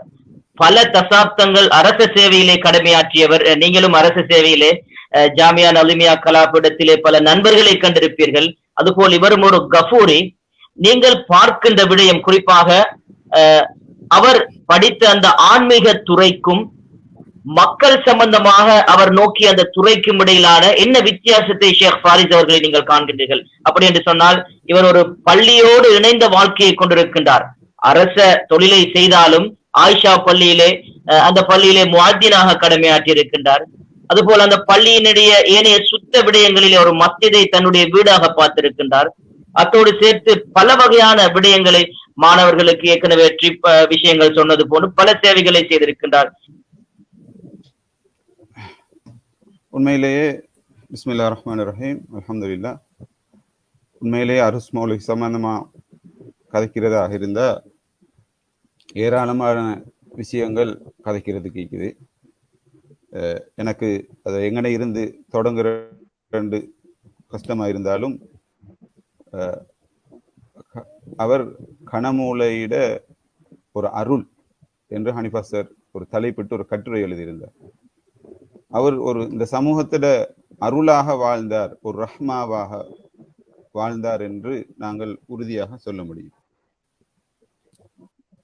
பல தசாப்தங்கள் அரச சேவையிலே கடமையாற்றியவர். நீங்களும் அரச சேவையிலே ஜாமியா நலிமியா கலாபீடத்திலே பல நண்பர்களை கண்டிருப்பீர்கள். அதுபோல் இவரும் ஒரு கஃபூரி. நீங்கள் பார்க்கின்ற விடயம், குறிப்பாக அவர் படித்த அந்த ஆன்மீக துறைக்கும் மக்கள் சம்பந்தமாக அவர் நோக்கிய அந்த துறைக்கும் இடையிலான என்ன வித்தியாசத்தை ஷேக் ஃபாரிஸ் அவர்களை நீங்கள் காண்கின்றீர்கள்? அப்படி என்று சொன்னால், இவர் ஒரு பள்ளியோடு இணைந்த வாழ்க்கையை கொண்டிருக்கின்றார். அரச தொழிலை செய்தாலும் ஆயிஷா பள்ளியிலே, அந்த பள்ளியிலே முஅத்தினாக கடமையாற்றி இருக்கின்றார். அதுபோல் அந்த பள்ளியினுடைய ஏனைய சுத்த விடயங்களிலே ஒரு மஸ்ஜிதை தன்னுடைய வீடாக பார்த்திருக்கின்றார். அத்தோடு சேர்த்து பல வகையான விடயங்களை மாணவர்களுக்கு ஏற்கனவே ட்ரிப் விஷயங்கள் சொன்னது போன்று பல சேவைகளை செய்திருக்கின்றார். உண்மையிலேயே பிஸ்மில்லாஹிர் ரஹ்மானிர் ரஹீம், அல்ஹம்துலில்லாஹ். உண்மையிலேயே அரூஸ் மௌலவி சம்பந்தமா கதைக்கிறதாக இருந்தா ஏராளமான விஷயங்கள் கதைக்கிறதுக்கு இருக்குது. எனக்கு அதை எங்கன இருந்து தொடங்குற ரெண்டு கஷ்டமா இருந்தாலும், அவர் கனமூலையிட ஒரு அருள் என்று ஹனிஃபா சார் ஒரு தலைப்பிட்டு ஒரு கட்டுரை எழுதியிருந்தார். அவர் இந்த சமூகத்திட அருளாக வாழ்ந்தார், ஒரு ரஹ்மாவாக வாழ்ந்தார் என்று நாங்கள் உறுதியாக சொல்ல முடியும்.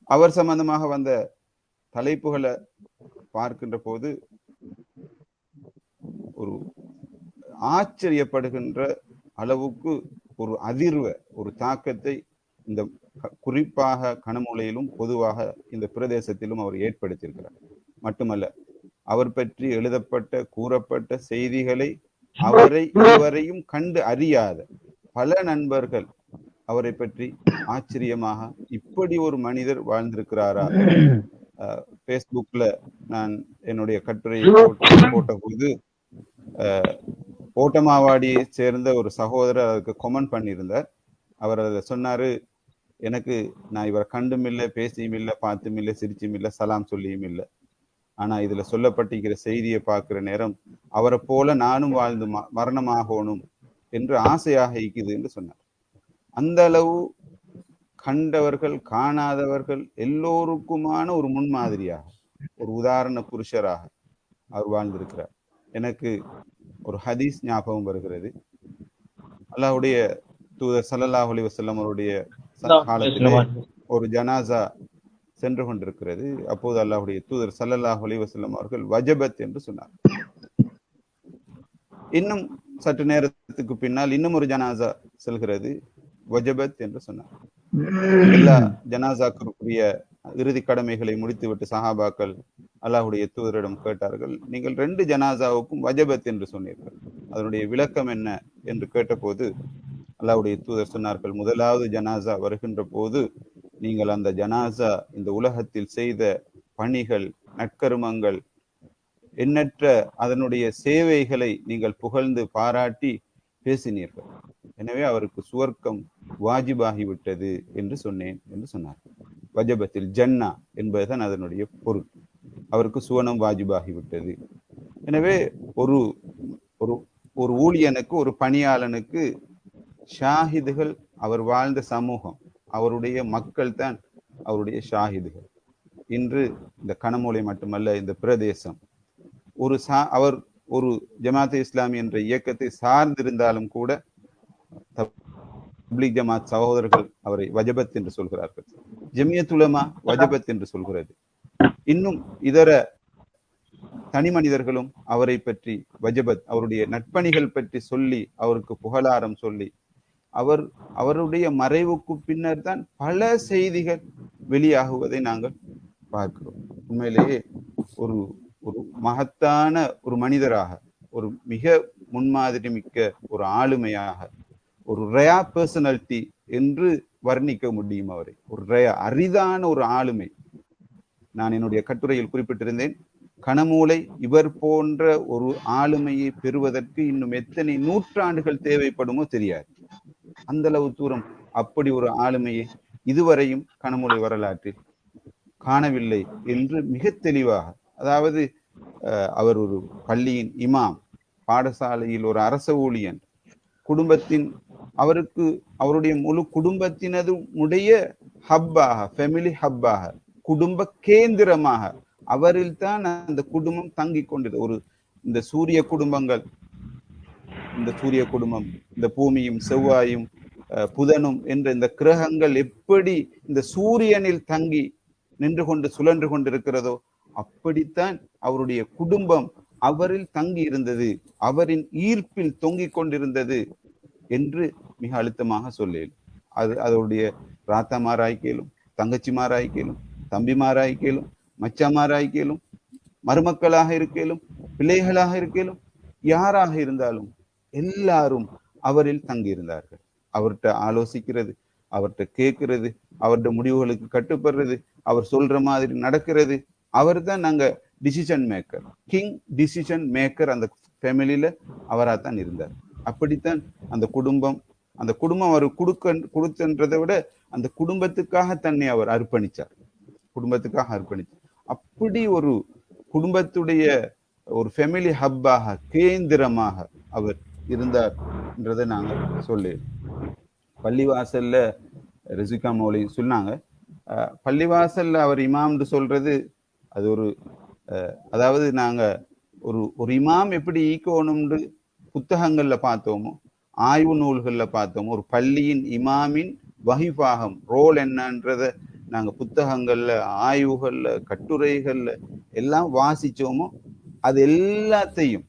அவர் சம்பந்தமாக வந்த தலைப்புகளை பார்க்கின்ற போது ஒரு ஆச்சரியப்படுகின்ற அளவுக்கு ஒரு அதிர்வை, ஒரு தாக்கத்தை இந்த குறிப்பாக கனமூலையிலும் பொதுவாக இந்த பிரதேசத்திலும் அவர் ஏற்படுத்தியிருக்கிறார். மட்டுமல்ல, அவர் பற்றி எழுதப்பட்ட கூறப்பட்ட செய்திகளை அவரை இதுவரையும் கண்டு அறியாத பல நண்பர்கள் அவரை பற்றி ஆச்சரியமாக இப்படி ஒரு மனிதர் வாழ்ந்திருக்கிறாரா. பேஸ்புக்ல நான் என்னுடைய கட்டுரையை போட்ட போது ஓட்டமாவாடியை சேர்ந்த ஒரு சகோதரர் அதுக்கு கமெண்ட் பண்ணியிருந்தார். அவர் அதை சொன்னாரு, எனக்கு நான் இவரை கண்டும் இல்லை, பேசியும் இல்லை, பார்த்தும் இல்லை, சிரிச்சும் இல்லை, சலாம் சொல்லியும் இல்லை. ஆனா இதுல சொல்லப்பட்டிருக்கிற செய்தியை பார்க்கிற நேரம் அவரை போல நானும் வாழ்ந்து மரணமாகணும் என்று ஆசையாக இருக்குது என்று சொன்னார். அந்த அளவு கண்டவர்கள் காணாதவர்கள் எல்லோருக்குமான ஒரு முன்மாதிரியாக, ஒரு உதாரண புருஷராக அவர் வாழ்ந்திருக்கிறார். எனக்கு ஒரு ஹதீஸ் ஞாபகம் வருகிறது. அல்லாஹ்வுடைய தூதர் ஸல்லல்லாஹு அலைஹி வஸல்லம் அவருடைய காலத்திலே ஒரு ஜனாசா சென்று கொண்டிருக்கிறது. அப்போது அல்லாஹ்வுடைய தூதர் ஸல்லல்லாஹு அலைஹி வஸல்லம் அவர்கள் வஜபத் என்று சொன்னார். இன்னும் சற்று நேரத்துக்கு பின்னால் இன்னும் ஒரு ஜனாசா செல்கிறது, வஜபத் என்று சொன்னார். எல்லா ஜனாசாக்களுக்குரிய இறுதி கடமைகளை முடித்துவிட்டு சஹாபாக்கள் அல்லாஹ்வுடைய தூதரிடம் கேட்டார்கள், நீங்கள் 2 ஜனாசாவுக்கும் வஜபத் என்று சொன்னீர்கள், அதனுடைய விளக்கம் என்ன என்று கேட்டபோது அல்லாஹ்வுடைய தூதர் சொன்னார்கள், முதலாவது ஜனாசா வருகின்ற போது நீங்கள் அந்த ஜனாசா இந்த உலகத்தில் செய்த பணிகள், நற்கருமங்கள், எண்ணற்ற அதனுடைய சேவைகளை நீங்கள் புகழ்ந்து பாராட்டி பேசினீர்கள். எனவே அவருக்கு சுவர்க்கம் வாஜிபாகிவிட்டது என்று சொன்னேன் என்று சொன்னார். வஜபத்தில் ஜன்னா என்பதுதான் அதனுடைய பொருள். அவருக்கு சுவனம் வாஜிபாகிவிட்டது. எனவே ஒரு ஒரு ஒரு ஊழியனுக்கு, ஒரு பணியாளனுக்கு ஷாஹிதுகள் அவர் வாழ்ந்த சமூகம், அவருடைய மக்கள் தான் அவருடைய ஷாஹிதுகள். இன்று இந்த கனமூலை மட்டுமல்ல, இந்த பிரதேசம் அவர் ஒரு ஜமாத் இஸ்லாமி என்ற இயக்கத்தை சார்ந்திருந்தாலும் கூட தப்லீக் ஜமாத் சகோதரர்கள் அவரை வஜபத் என்று சொல்கிறார்கள். ஜமியத் உலமா வஜபத் என்று சொல்கிறது. இன்னும் இதர தனி மனிதர்களும் அவரை பற்றி வஜபத், அவருடைய நட்பணிகள் பற்றி சொல்லி அவருக்கு புகழாரம் சொல்லி, அவருடைய மறைவுக்கு பின்னர் தான் பல செய்திகள் வெளியாகுவதை நாங்கள் பார்க்கிறோம். உண்மையிலேயே ஒரு ஒரு மகத்தான ஒரு மனிதராக, ஒரு மிக முன்மாதிரி மிக்க ஒரு ஆளுமையாக, ஒரு ரயா பர்சனாலிட்டி என்று வர்ணிக்க முடியும் அவரை. ஒரு ரயா, அரிதான ஒரு ஆளுமை. நான் என்னுடைய கட்டுரையில் குறிப்பிட்டிருந்தேன், கனமூலை இவர் போன்ற ஒரு ஆளுமையை பெறுவதற்கு இன்னும் எத்தனை நூற்றாண்டுகள் தேவைப்படுமோ தெரியாது. அந்த அளவு தூரம் அப்படி ஒரு ஆளுமையை இதுவரையும் கனமூலை வரலாற்றில் காணவில்லை என்று மிக தெளிவாக, அதாவது அவர் ஒரு பள்ளியின் இமாம், பாடசாலையில் ஒரு அரச ஊழியன், குடும்பத்தின் அவருக்கு அவருடைய முழு குடும்பத்தினதுடைய ஹப்பாக, ஃபேமிலி ஹப்பாக, குடும்ப கேந்திரமாக அவரில் தான் அந்த குடும்பம் தங்கி கொண்டது. ஒரு இந்த சூரிய குடும்பங்கள், இந்த சூரிய குடும்பம், இந்த பூமியும் செவ்வாயும் புதனும் என்ற இந்த கிரகங்கள் எப்படி இந்த சூரியனில் தங்கி நின்று கொண்டு சுழன்று கொண்டிருக்கிறதோ அப்படித்தான் அவருடைய குடும்பம் அவரில் தங்கி இருந்தது, அவரின் ஈர்ப்பில் தொங்கிக் கொண்டிருந்தது என்று மிக அழுத்தமாக சொல்லேன். அதனுடைய ராத்தாமாராய்க்கேலும், தங்கச்சிமாராய்க்கேலும், தம்பிமாராய்க்கேலும், மச்சாமாராய்க்கேலும், மருமக்களாக இருக்கேலும், பிள்ளைகளாக இருக்கேலும், யாராக இருந்தாலும் எல்லாரும் அவரில் தங்கியிருந்தார்கள். அவர்கிட்ட ஆலோசிக்கிறது, அவர்கிட்ட கேட்கிறது, அவருடைய முடிவுகளுக்கு கட்டுப்படுறது, அவர் சொல்ற மாதிரி நடக்கிறது. அவர் தான் நாங்க decision maker, king decision maker. அந்த ஃபேமிலியில அவராகத்தான் இருந்தார். அப்படித்தான் அந்த குடும்பம் அவர் கொடுத்தன்றதை விட அந்த குடும்பத்துக்காக தன்னை அவர் அர்ப்பணிச்சார், குடும்பத்துக்காக அர்ப்பணித்தார். அப்படி ஒரு குடும்பத்துடைய ஒரு ஃபேமிலி ஹப்பாக, கேந்திரமாக அவர் இருந்தார் என்றதை நாங்கள் சொல்லு. பள்ளிவாசல்ல ரிசிகா மௌலி சொன்னாங்க, பள்ளிவாசல்ல அவர் இமாம்னு சொல்றது அது ஒரு அதாவது நாங்க ஒரு இமாம் எப்படி ஈக்கணும்னு புத்தகங்கள்ல பார்த்தோமோ, ஆய்வு நூல்கள்ல பார்த்தோமோ, ஒரு பள்ளியின் இமாமின் வகிபாகம் ரோல் என்னன்றத நாங்க புத்தகங்கள்ல, ஆய்வுகள்ல, கட்டுரைகள்ல எல்லாம் வாசிச்சோமோ, அது எல்லாத்தையும்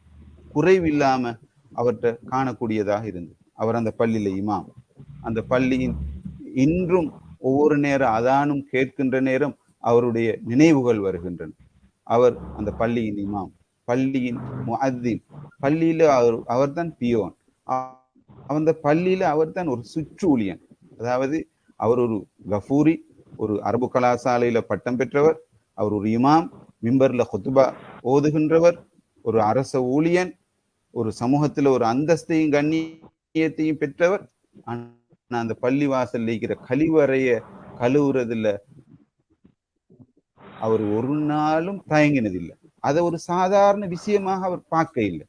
குறைவில்லாம அவர்கிட்ட காணக்கூடியதாக இருந்தது. அவர் அந்த பள்ளியில இமாம். அந்த பள்ளியின் இன்றும் ஒவ்வொரு நேரம் அதானும் கேட்கின்ற நேரம் அவருடைய நினைவுகள் வருகின்றன. அவர் அந்த பள்ளியின் இமாம், பள்ளியின் முஅத்தின், பள்ளியில அவர் தான் பியோன், அந்த பள்ளியில அவர் தான் ஒரு சுற்றூழியன். அதாவது அவர் ஒரு கஃபூரி, ஒரு அரபு கலாசாலையில பட்டம் பெற்றவர், அவர் ஒரு இமாம், மிம்பர்ல குத்துபா ஓதுகின்றவர், ஒரு அரச ஊழியன், ஒரு சமூகத்துல ஒரு அந்தஸ்தையும் கண்ணியத்தையும் பெற்றவர். ஆனா அந்த பள்ளி வாசல் இருக்கிற கழிவறைய கழுவுறதில்ல அவர் ஒரு நாளும் தயங்கினதில்லை. அதை ஒரு சாதாரண விஷயமாக அவர் பார்க்க இல்லை.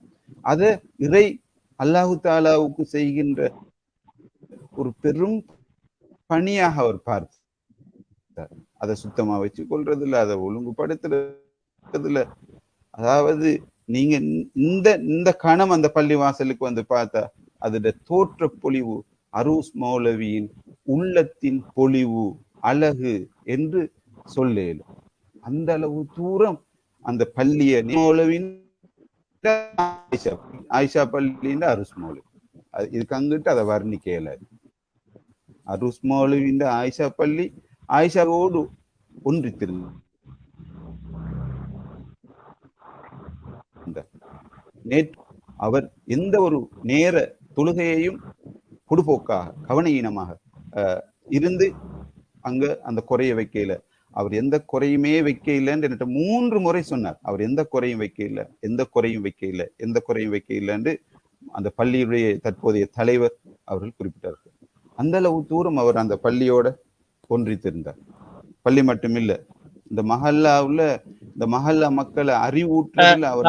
அதை இறை அல்லாஹு தாலாவுக்கு செய்கின்ற ஒரு பெரும் பணியாக அவர் பார்த்தார். அதை சுத்தமா வச்சு கொள்றதில்ல, அதை ஒழுங்குபடுத்துறதுல. அதாவது நீங்க இந்த கணம் அந்த பள்ளி வாசலுக்கு வந்து பார்த்தா அதோட தோற்ற பொலிவு அரூஸ் மௌலவியின் உள்ளத்தின் பொலிவு அழகு என்று சொல்லேன். அந்த அளவு தூரம் அந்த பள்ளிய மௌலவின் ஆயிஷா பள்ளியின் அரூஸ் மௌலவி இதுக்கு அங்கிட்டு அதை வர்ணிக்கல. அரூஸ் மௌலவின் ஆயிஷா பள்ளி ஆயிஷாவோடு ஒன்றித்திருந்த நேற்று அவர் எந்த ஒரு நேர தொழுகையையும் பொடுபோக்காக கவனஈனமாக இருந்து அங்க அந்த குறைய வைக்கல. அவர் எந்த குறையுமே வைக்கலன்னு என்கிட்ட 3 முறை சொன்னார். அவர் எந்த குறையும் வைக்கல, எந்த குறையும் வைக்கல, எந்த குறையும் வைக்கலன்னு அந்த பள்ளியுடைய தற்போதைய தலைவர் அவர்கள் குறிப்பிட்டார்கள். அந்த அளவு தூரம் அவர் அந்த பள்ளியோட ஒன்றித்திருந்தார். பள்ளி மட்டுமில்ல, இந்த மஹல்லாவுல இந்த மஹல்லா மக்களை அறிவூற்றல் அவர்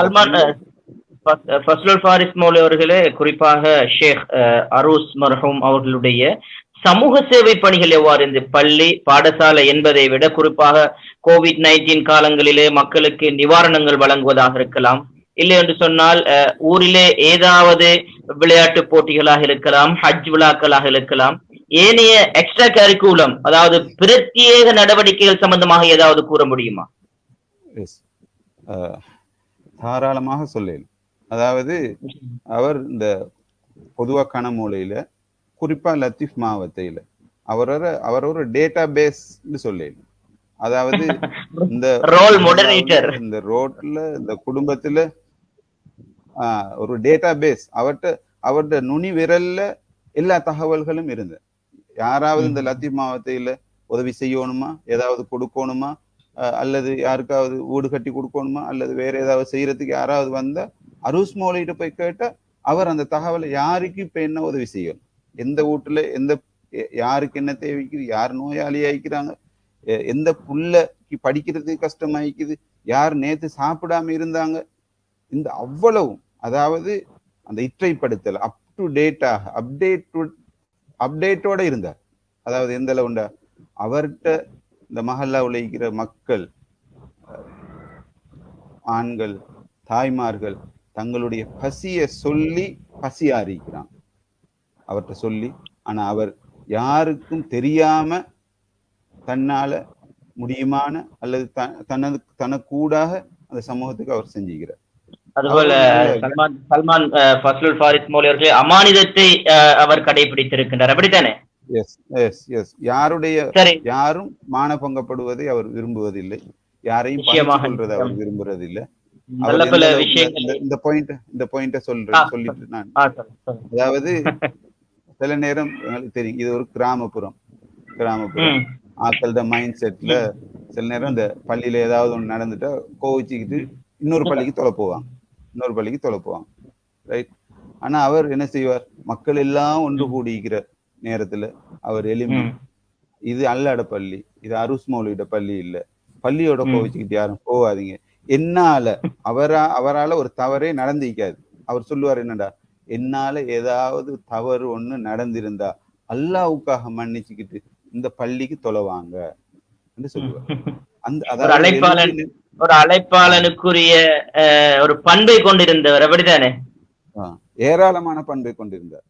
ஃபஸ்லுல் ஃபாரிஸ் மௌலவி அவர்களே, குறிப்பாக ஷேக் அரூஸ் மர்ஹூம் அவர்களுடைய சமூக சேவை பணிகள் எவ்வாறு இந்த பள்ளி பாடசாலை என்பதை விட குறிப்பாக COVID-19 காலங்களிலே மக்களுக்கு நிவாரணங்கள் வழங்குவதாக இருக்கலாம், இல்லை என்று சொன்னால் ஊரிலே ஏதாவது விளையாட்டு போட்டிகளாக இருக்கலாம், ஹஜ் விழாக்களாக இருக்கலாம், ஏனைய எக்ஸ்ட்ரா கரிக்குலம் அதாவது பிரத்யேக நடவடிக்கைகள் சம்பந்தமாக ஏதாவது கூற முடியுமா? தாராளமாக சொல்லேன். அதாவது அவர் இந்த பொதுவா கணமூலையில குறிப்பா லத்தீப் மாவட்டத்தில அவர் ஒரு டேட்டா பேஸ் சொல்லேன். அதாவது இந்த ரோல் மாடரேட்டர் இந்த ரோட்ல இந்த குடும்பத்துல ஒரு டேட்டா பேஸ் அவர்கிட்ட நுனி விரல்ல எல்லா தகவல்களும் இருந்தது. யாராவது இந்த லத்தீப் மாவட்டத்தில உதவி செய்யணுமா, ஏதாவது கொடுக்கணுமா, அல்லது யாருக்காவது வீடு கட்டி கொடுக்கணுமா, அல்லது வேற ஏதாவது செய்யறதுக்கு யாராவது வந்தா அரூஸ் மௌலவிட்ட போய் கேட்டா அவர் அந்த தகவலை யாருக்கு இப்ப என்ன உதவி செய்யணும், எந்த வீட்டுல யாருக்கு என்ன தேவைக்குது, யார் நோயாளி ஆயிக்கிறாங்க, எந்த புள்ளைக்கு படிக்கிறதுக்கு கஷ்டமாயிக்குது, யார் நேத்து சாப்பிடாம இருந்தாங்க, இந்த அவ்வளவும் அதாவது அந்த இற்றைப்படுத்தல் அப் டு டேட்டாக அப்டேட்டோட இருந்தார். அதாவது எந்த அளவுண்டா அவர்கிட்ட இந்த மஹல்லா உழைக்கிற மக்கள், ஆண்கள், தாய்மார்கள் தங்களுடைய பசிய சொல்லி பசியாரிக்கிறாங்க அவர்கிட்ட சொல்லி. ஆனா அவர் யாருக்கும் தெரியாம தன்னால முடியுமான அல்லது தனக்கூடாக அந்த சமூகத்துக்கு அவர் செஞ்சுக்கிறார். அதுபோல சல்மான் ஃபஸ்லுல் ஃபாரிஸ் மௌலவி அவர்களே அமானிதத்தை அவர் கடைபிடித்திருக்கின்றார், அப்படித்தானே? யாரும் மானபங்கப்படுவதை அவர் விரும்புவதில்லை, யாரையும் சொல்றதை அவர் விரும்புறதில்லை. இந்த பாயிண்ட சொல்லிட்டு நான் அதாவது சில நேரம் தெரியும், இது ஒரு கிராமப்புறம் ஆக்களோட மைண்ட் செட்ல சில நேரம் இந்த பள்ளியில ஏதாவது ஒண்ணு நடந்துட்டா கோவிச்சுக்கிட்டு இன்னொரு பள்ளிக்கு தொலை போவாங்க, ரைட்? ஆனா அவர் என்ன செய்வார், மக்கள் எல்லாம் ஒன்று கூடிக்கிற நேரத்துல அவர் எலும்பி, இது அல்லாட பள்ளி, இது அரூஸ் மௌலவியோட பள்ளி இல்ல, பள்ளியோட கோவிச்சுக்கிட்டு யாரும் போவாதீங்க, என்னால அவரால ஒரு தவறே நடந்திருக்காது. அவர் சொல்லுவார், என்னடா என்னால ஏதாவது தவறு ஒண்ணு நடந்திருந்தா அல்லாவுக்காக மன்னிச்சுக்கிட்டு இந்த பள்ளிக்கு தொலைவாங்க என்று சொல்லுவார். ஒரு அழைப்பாளனுக்குரிய ஒரு பண்பை கொண்டிருந்தவர், அப்படித்தானே? ஏராளமான பண்பை கொண்டிருந்தார்.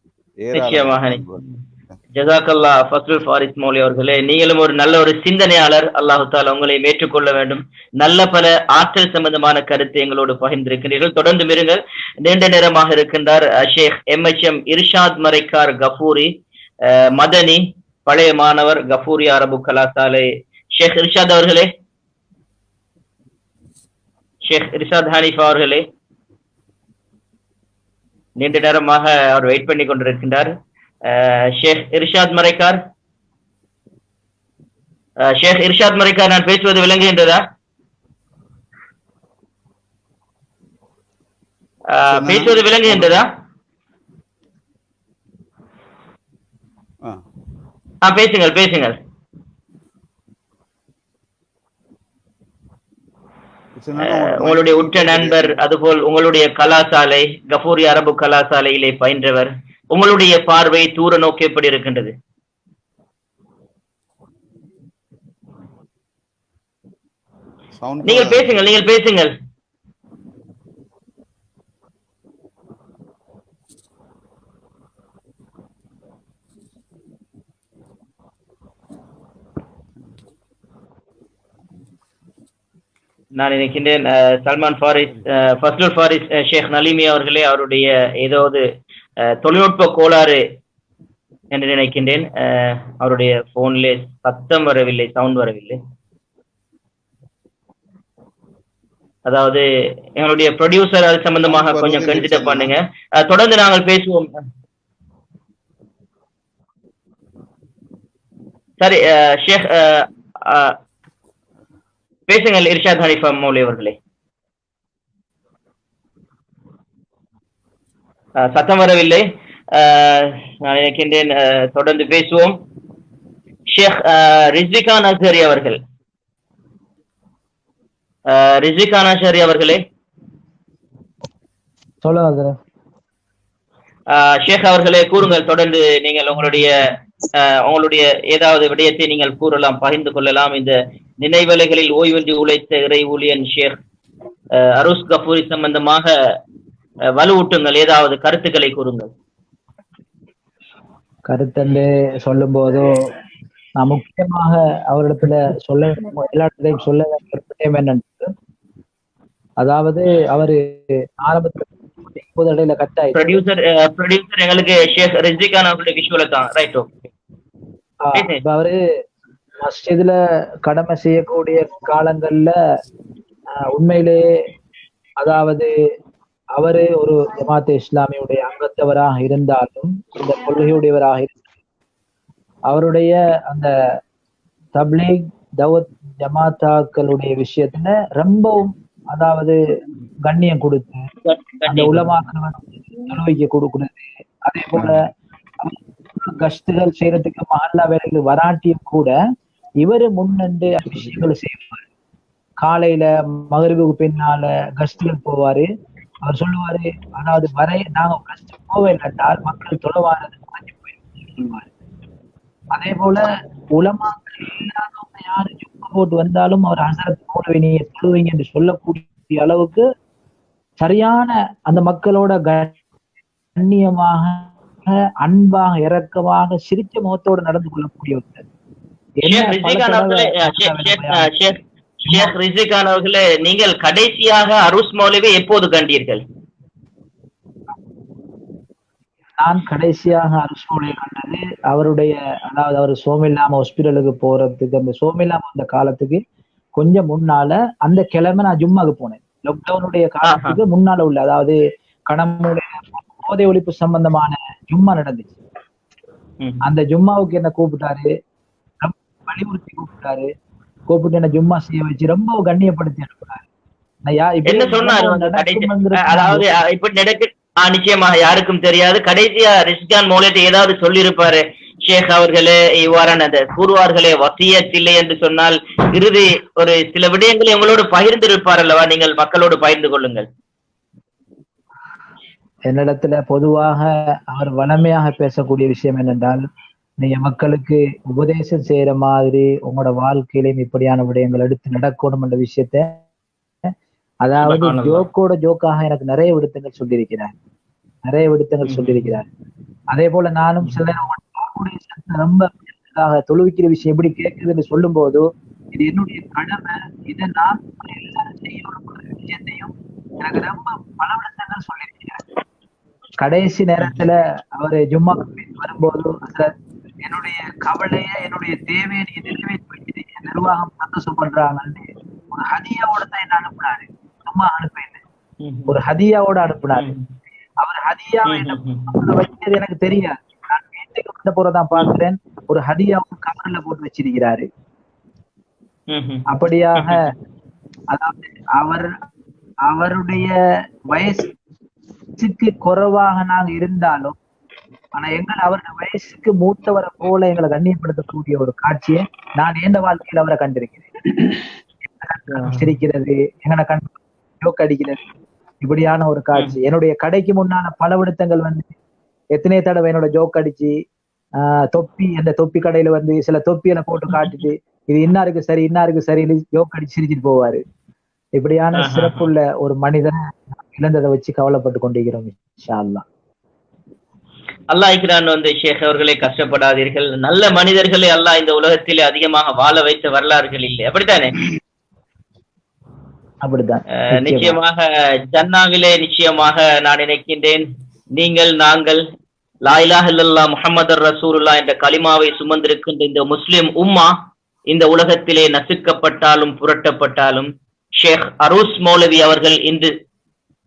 ஜஸாக்கல்லா ஃபஸ்லுல் ஃபாரிஸ் மௌலவி அவர்களே, நீங்களும் ஒரு நல்ல ஒரு சிந்தனையாளர். அல்லாஹு தஆலா உங்களை ஏற்றுக்கொள்ள வேண்டும். நல்ல பல ஆற்றல் சம்பந்தமான கருத்தை எங்களோடு பகிர்ந்திருக்கிறீர்கள். தொடர்ந்து இருங்கள். நீண்ட நேரமாக இருக்கின்றார் ஷேக் MHM இர்ஷாத் மரைக்கார் கஃபூரி, மதனி, பழைய மாணவர், கஃபூரி அரபு கலாசாலை. ஷேக் இர்ஷாத் அவர்களே, ஷேக் இர்ஷாத் ஹனீஃபா அவர்களே, நீண்ட நேரமாக அவர் வெயிட் பண்ணி கொண்டிருக்கின்றார். ஷேக் இர்ஷாத் மரைக்கார், நான் பேசுவது விளங்குகின்றதா? பேசுவது விளங்குகின்றதா? பேசுங்கள். உங்களுடைய உற்ற நண்பர், அதுபோல் உங்களுடைய கலாசாலை கஃபூரி அரபு கலாசாலையிலே பயின்றவர். உங்களுடைய பார்வை தூர நோக்கி எப்படி இருக்கின்றது? நீங்கள் பேசுங்கள். நான் நினைக்கின்றேன் சல்மான் ஃபாரிஸ், ஃபஸ்லுல் ஃபாரிஸ் ஷேக் நலிமி அவர்களே அவருடைய ஏதாவது தொழில்நுட்ப கோளாறு என்று நினைக்கின்றேன். அவருடைய போன்ல சத்தம் வரவில்லை, சவுண்ட் வரவில்லை. அதாவது எங்களுடைய ப்ரொடியூசர் அது சம்பந்தமாக கொஞ்சம் கன்சிடர் பண்ணுங்க. தொடர்ந்து நாங்கள் பேசுவோம். சரி ஷேக் பேசுங்கள் இர்ஷாத் ஹனீஃபா மௌலி அவர்களே. சத்தம் வரவில்லை. நான் நினைக்கின்றேன் தொடர்ந்து பேசுவோம். ஷேக் ரிஸ்விகான் அஸ்ஹரி அவர்கள். ரிஸ்விகான் அஸ்ஹரி அவர்களே சொல்லுங்க. ஷேக் அவர்களே கூறுங்கள். தொடர்ந்து நீங்கள் உங்களுடைய ஏதாவது விடயத்தை நீங்கள் கூறலாம், பகிர்ந்து கொள்ளலாம். இந்த நினைவலைகளில் ஓய்வின்றி உழைத்த இறை ஊழியன் ஷேக் அரூஸ் கஃபூரி சம்பந்தமாக வலுவூட்டுங்கள், ஏதாவது கருத்துக்களை கூறுங்கள். கருத்தண்டு சொல்லும் போதோ நான் முக்கியமாக அவரிடத்துல எல்லா இடத்துலையும் சொல்ல என்னன்னு, அதாவது அவரு ஆரம்பத்துல இடையில கட்டாயி ப்ரொடியூசர் எங்களுக்கு ஷேக் ரிஸ்விகான் அவருடைய விஷுவல தான் ரைட். ஓகே, அவரு மஸ்ஜிதுல கடமை செய்யக்கூடிய காலங்கள்ல உண்மையிலேயே அதாவது அவரு ஒரு ஜமாத்தே இஸ்லாமியுடைய அங்கத்தவராக இருந்தாலும், இந்த கொள்கையுடையவராக இருந்தாலும், அவருடைய அந்த தப்லீக் தவத் ஜமாத்தாக்களுடைய விஷயத்துல ரொம்பவும் அதாவது கண்ணியம் கொடுத்து அந்த உலமாக்கள் தொழுவைக்கு கொடுக்கிறது. அதே போல கஷ்டங்கள் செய்யறதுக்கு மஹல்லா வேலைகள் வராட்டியும் கூட இவரு முன்னண்டு விஷயங்களை செய்வாரு. காலையில மகரிபுக்கு பின்னால கஷ்டங்கள் போவாரு. அவர் சொல்லுவாரு, அதாவது வரை நாங்க கஷ்டம் போவே இல்லாட்டால் மக்கள் தொலைவாரது குறைஞ்சு போயிருவாரு. அதே போல உலமாக்கள் இல்லாதவங்க யாரு சும்மா போட்டு வந்தாலும் அவர் ஹசரத் மௌலவி நீங்க தொழுவீங்க என்று சொல்லக்கூடிய அளவுக்கு சரியான அந்த மக்களோட கண்ணியமாக அன்பாக இரக்கமாக சிரிச்ச முகத்தோடு நடந்து கொள்ளக்கூடியவர்கள். ஷேக் ரிஸ்விகான் அவர்களே, நீங்கள் கடைசியாக அரூஸ் மௌலவியை எப்போது கண்டீர்கள்? நான் கடைசியாக அரூஸ் மௌலவியை கண்டது அவருடைய அதாவது அவர் சோமில்லாம ஹாஸ்பிட்டலுக்கு போறதுக்கு, அந்த சோமில்லாம அந்த காலத்துக்கு கொஞ்சம் முன்னால அந்த கிழமை நான் ஜும்மாக்கு போனேன். லாக்டவுனுடைய காலத்துக்கு முன்னால உள்ள, அதாவது கணமுடைய போதை ஒழிப்பு சம்பந்தமான ஜும்மா நடந்துச்சு. அந்த ஜும்மாவுக்கு என்ன கூப்பிட்டாரு, வலியுறுத்தி கூப்பிட்டு என்ன ஜும்மா செய்ய வச்சு ரொம்ப கண்ணியப்படுத்தி அனுப்புறாரு. என்ன சொன்னாரு? அதாவது இப்படி நடக்கு நிச்சயமாக யாருக்கும் தெரியாது. கடைசியா ரிஸ்விகான் மௌலவி ஏதாவது சொல்லி இருப்பாரு, ஷேக் அவர்களே இவ்வாறான கூறுவார்களே வசியத் இல்லை என்று சொன்னால் இறுதி ஒரு சில விடயங்களை உங்களோடு பகிர்ந்து இருப்பார் அல்லவா? நீங்கள் மக்களோடு பகிர்ந்து கொள்ளுங்கள். என்னிடத்துல பொதுவாக அவர் வளமையாக பேசக்கூடிய விஷயம் என்னென்றால், நீங்க மக்களுக்கு உபதேசம் செய்யற மாதிரி உங்களோட வாழ்க்கையிலையும் இப்படியான விடயங்கள் எடுத்து நடக்கணும் என்ற விஷயத்த, அதாவது ஜோக்காக எனக்கு நிறைய விடுத்தங்கள் சொல்லியிருக்கிறார். அதே போல நானும் சில ரொம்ப தொழுவிக்கிற விஷயம் எப்படி கேட்குதுன்னு சொல்லும் போது, இது என்னுடைய கடமை, இதை நான் எல்லாரும் செய்யணும் விஷயத்தையும் எனக்கு ரொம்ப பல விடுத்தங்கள் சொல்லியிருக்கிறார். கடைசி நேரத்துல அவரு ஜும்மா வரும்போது என்னுடைய கவலைய என்னுடைய தேவையை நீங்க நிறைவேற்றி நிர்வாகம் சந்தோஷம் பண்றாங்கன்னு ஒரு ஹதியாவோட தான் என்ன அனுப்புனாரு. சும்மா அனுப்பல, ஒரு ஹதியாவோட அனுப்புனாரு. அவர் ஹதியாவை வச்சது எனக்கு தெரியாது. நான் வீட்டுக்கு வந்த போறதான் பாக்குறேன், ஒரு ஹதியாவும் கவர்ல போட்டு வச்சிருக்கிறாரு. அப்படியாக அதாவது அவருடைய வயசுக்கு குறைவாக நாங்க இருந்தாலும், ஆனா அவருடைய வயசுக்கு மூத்தவரை போல எங்களை கண்ணியப்படுத்தக்கூடிய ஒரு காட்சியை நான் எந்த வாழ்க்கையில அவரை கண்டிருக்கிறேன். சிரிக்கிறது, எங்கன கண் ஜோக் அடிக்கிறது, இப்படியான ஒரு காட்சி. என்னுடைய கடைக்கு முன்னால பல விடுத்தங்கள் வந்து எத்தனை தடவை என்னோட ஜோக் அடிச்சு தொப்பி, அந்த தொப்பி கடையில வந்து சில தொப்பியில போட்டு காட்டிட்டு இது இன்னாருக்கு சரி இன்னாருக்கு சரின்னு ஜோக் அடிச்சு சிரிச்சுட்டு போவாரு. இப்படியான சிறப்புள்ள ஒரு மனிதனை இழந்ததை வச்சு கவலைப்பட்டு கொண்டிருக்கிறோம். இன்ஷா அல்லாஹ். அல்லாஹ் வந்து ஷேக் அவர்களே, கஷ்டப்படாதீர்கள். நல்ல மனிதர்களை அல்லாஹ் இந்த உலகத்திலே அதிகமாக வாழ வைத்த வரலாறுகள் இல்லை, அப்படித்தானே? அப்படித்தான். நிச்சயமாக ஜன்னாவிலே நிச்சயமாக நான் நினைக்கின்றேன், நீங்கள் நாங்கள் லா இலாஹ இல்லல்லாஹ் முஹம்மது ரசூலுல்லாஹ் என்ற கலிமாவை சுமந்திருக்கின்ற இந்த முஸ்லிம் உம்மா இந்த உலகத்திலே நசுக்கப்பட்டாலும் புரட்டப்பட்டாலும் ஷேக் அரூஸ் மௌலவி அவர்கள் இன்று,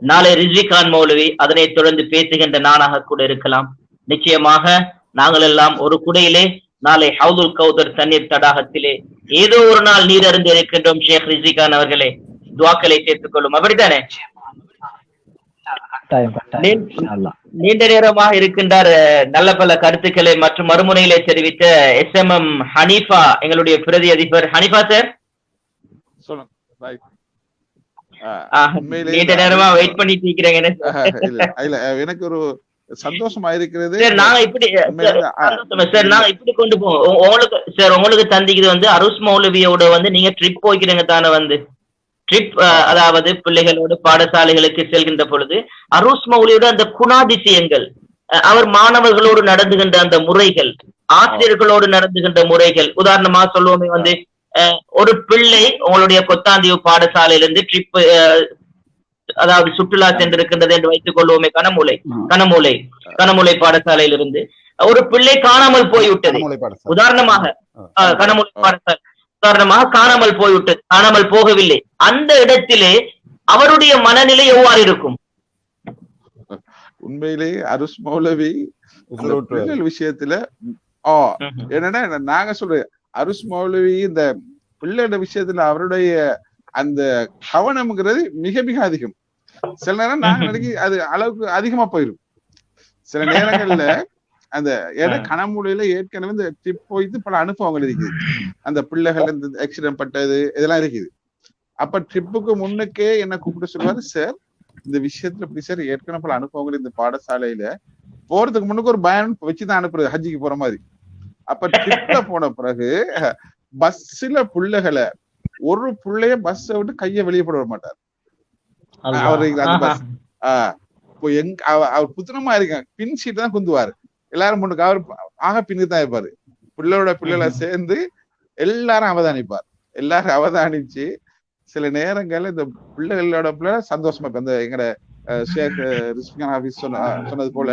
நாளை ரிஸ்வி கான் மௌலவி, அதனைத் தொடர்ந்து பேசுகின்ற நானாக கூட இருக்கலாம். நிச்சயமாக நாங்கள் எல்லாம் ஒரு குடையிலே நாளை ஹவுதுல் கௌதர் தண்ணீர் தடாகத்திலே ஏதோ ஒரு நாள் நீர் அருந்து இருக்கின்றோம். ஷேக் ரிஸ்வி கான் அவர்களே, துவாக்களை சேர்த்துக் கொள்ளும், அப்படித்தானே? நீண்ட நேரமாக இருக்கின்றார். நல்ல பல கருத்துக்களை மற்றும் மறுமுனையிலே தெரிவித்த SMM ஹனீஃபா, எங்களுடைய பிரதி அதிபர் ஹனீஃபா சார். நீண்ட நேரமா வெயிட் பண்ணிட்டு இருக்கிறேன். எனக்கு ஒரு சந்தோஷமா இருக்கிறது. நாங்க இப்படி சார், நாங்க இப்படி கொண்டு போவோம் உங்களுக்கு சார். உங்களுக்கு தந்திக்குது வந்து அரூஸ் மௌலவியோட வந்து நீங்க ட்ரிப் போய்க்கிறீங்க தானே? வந்து ட்ரிப், அதாவது பிள்ளைகளோடு பாடசாலைகளுக்கு செல்கின்ற பொழுது அரூஸ் மௌலியோட அந்த குணாதிசயங்கள், அவர் மாணவர்களோடு நடந்துகின்ற அந்த முறைகள், ஆசிரியர்களோடு நடந்துகின்ற முறைகள், உதாரணமா சொல்லுவோமே வந்து ஒரு பிள்ளை உங்களுடைய கொத்தாந்தீவு பாடசாலையிலிருந்து ட்ரிப், அதாவது சுற்றுலா சென்றிருக்கின்றது என்று வைத்துக் கொள்வோமே, கனமூலை பாடசாலையிலிருந்து ஒரு பிள்ளை காணாமல் போய்விட்டது. உதாரணமாக கனமூலை பாடசாலை உதாரணமாக காணாமல் போகவில்லை. அந்த இடத்திலே அவருடைய மனநிலை எவ்வாறு இருக்கும்? உண்மையிலே அரூஸ் மௌலவி விஷயத்துல என்னன்னா, நாங்க சொல்றேன், அரூஸ் மௌலவி இந்த பிள்ளையோட விஷயத்துல அவருடைய அந்த கவனம்ங்கிறது மிக மிக அதிகம். சில நேரம் நாங்க நினைக்கி அது அளவுக்கு அதிகமா போயிடும். சில நேரங்கள்ல அந்த கனமூலையில ஏற்கனவே இந்த ட்ரிப் போயிட்டு பல அனுபவங்கள் இருக்குது. அந்த பிள்ளைகள் இந்த ஆக்சிடென்ட் பட்டது இதெல்லாம் இருக்குது. அப்ப ட்ரிப்புக்கு முன்னுக்கே என்ன கூப்பிட்டு சொல்லுவாரு, சார் இந்த விஷயத்துல இப்படி சார் ஏற்கனவே பல அனுபவங்கள் இந்த பாடசாலையில போறதுக்கு முன்னுக்கு ஒரு பயம் வச்சுதான் அனுப்புறது, ஹஜ்ஜிக்கு போற மாதிரி. அப்ப ட்ரிப்ல போன பிறகு பஸ்ல பிள்ளைகளை, ஒரு பிள்ளைய பஸ்ஸை விட்டு கைய வெளியே போட வர மாட்டார் அவரு. அந்த பஸ் அவர் புத்தனமா இருக்காங்க, பின் சீட் தான் குந்துவாரு. எல்லாரும் முன்னுக்கு அவர் ஆக பின்னுக்கு தான் இருப்பாரு. பிள்ளைகளை சேர்ந்து எல்லாரும் அவதானிச்சு சில நேரங்கள்ல இந்த பிள்ளைகளோட பிள்ளை சந்தோஷமா இப்ப இந்த எங்கட ஷேக் ரிஸ்விகான் ஆபீஸ் சொன்னது போல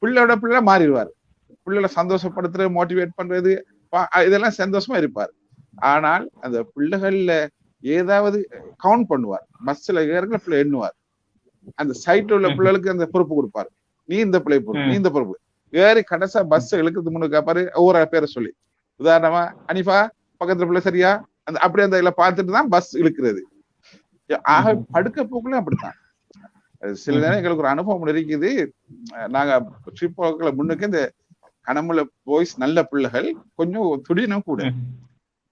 பிள்ளையோட பிள்ளை மாறிடுவாரு. பிள்ளைகளை சந்தோஷப்படுத்துறது, மோட்டிவேட் பண்றது, இதெல்லாம் சந்தோஷமா இருப்பார். ஆனால் அந்த பிள்ளைகள்ல ஏதாவது கவுண்ட் பண்ணுவார். பஸ்ல ஏற்கனவே பிள்ளை எண்ணுவார். அந்த சைட்ல உள்ள பிள்ளைகளுக்கு அந்த பொறுப்பு கொடுப்பாரு, நீ இந்த பிள்ளை பொறுப்பு, நீ இந்த பொறுப்பு. ஏறி கடைசா பஸ் இழுக்கிறது முன்னு கேப்பாரு, ஒவ்வொரு பேரை சொல்லி. உதாரணமா அனிஃபா பக்கத்துல பிள்ளை சரியா, அந்த அப்படி அந்த இதுல பார்த்துட்டு தான் பஸ் இழுக்கிறது. ஆக படுக்க போக்குள்ள அப்படித்தான். சில நேரம் எங்களுக்கு ஒரு அனுபவம் இருக்குது. நாங்க ட்ரிப் போக்குல முன்னுக்கு இந்த கனமுள்ள பாய்ஸ் நல்ல பிள்ளைகள் கொஞ்சம் துடினும் கூட.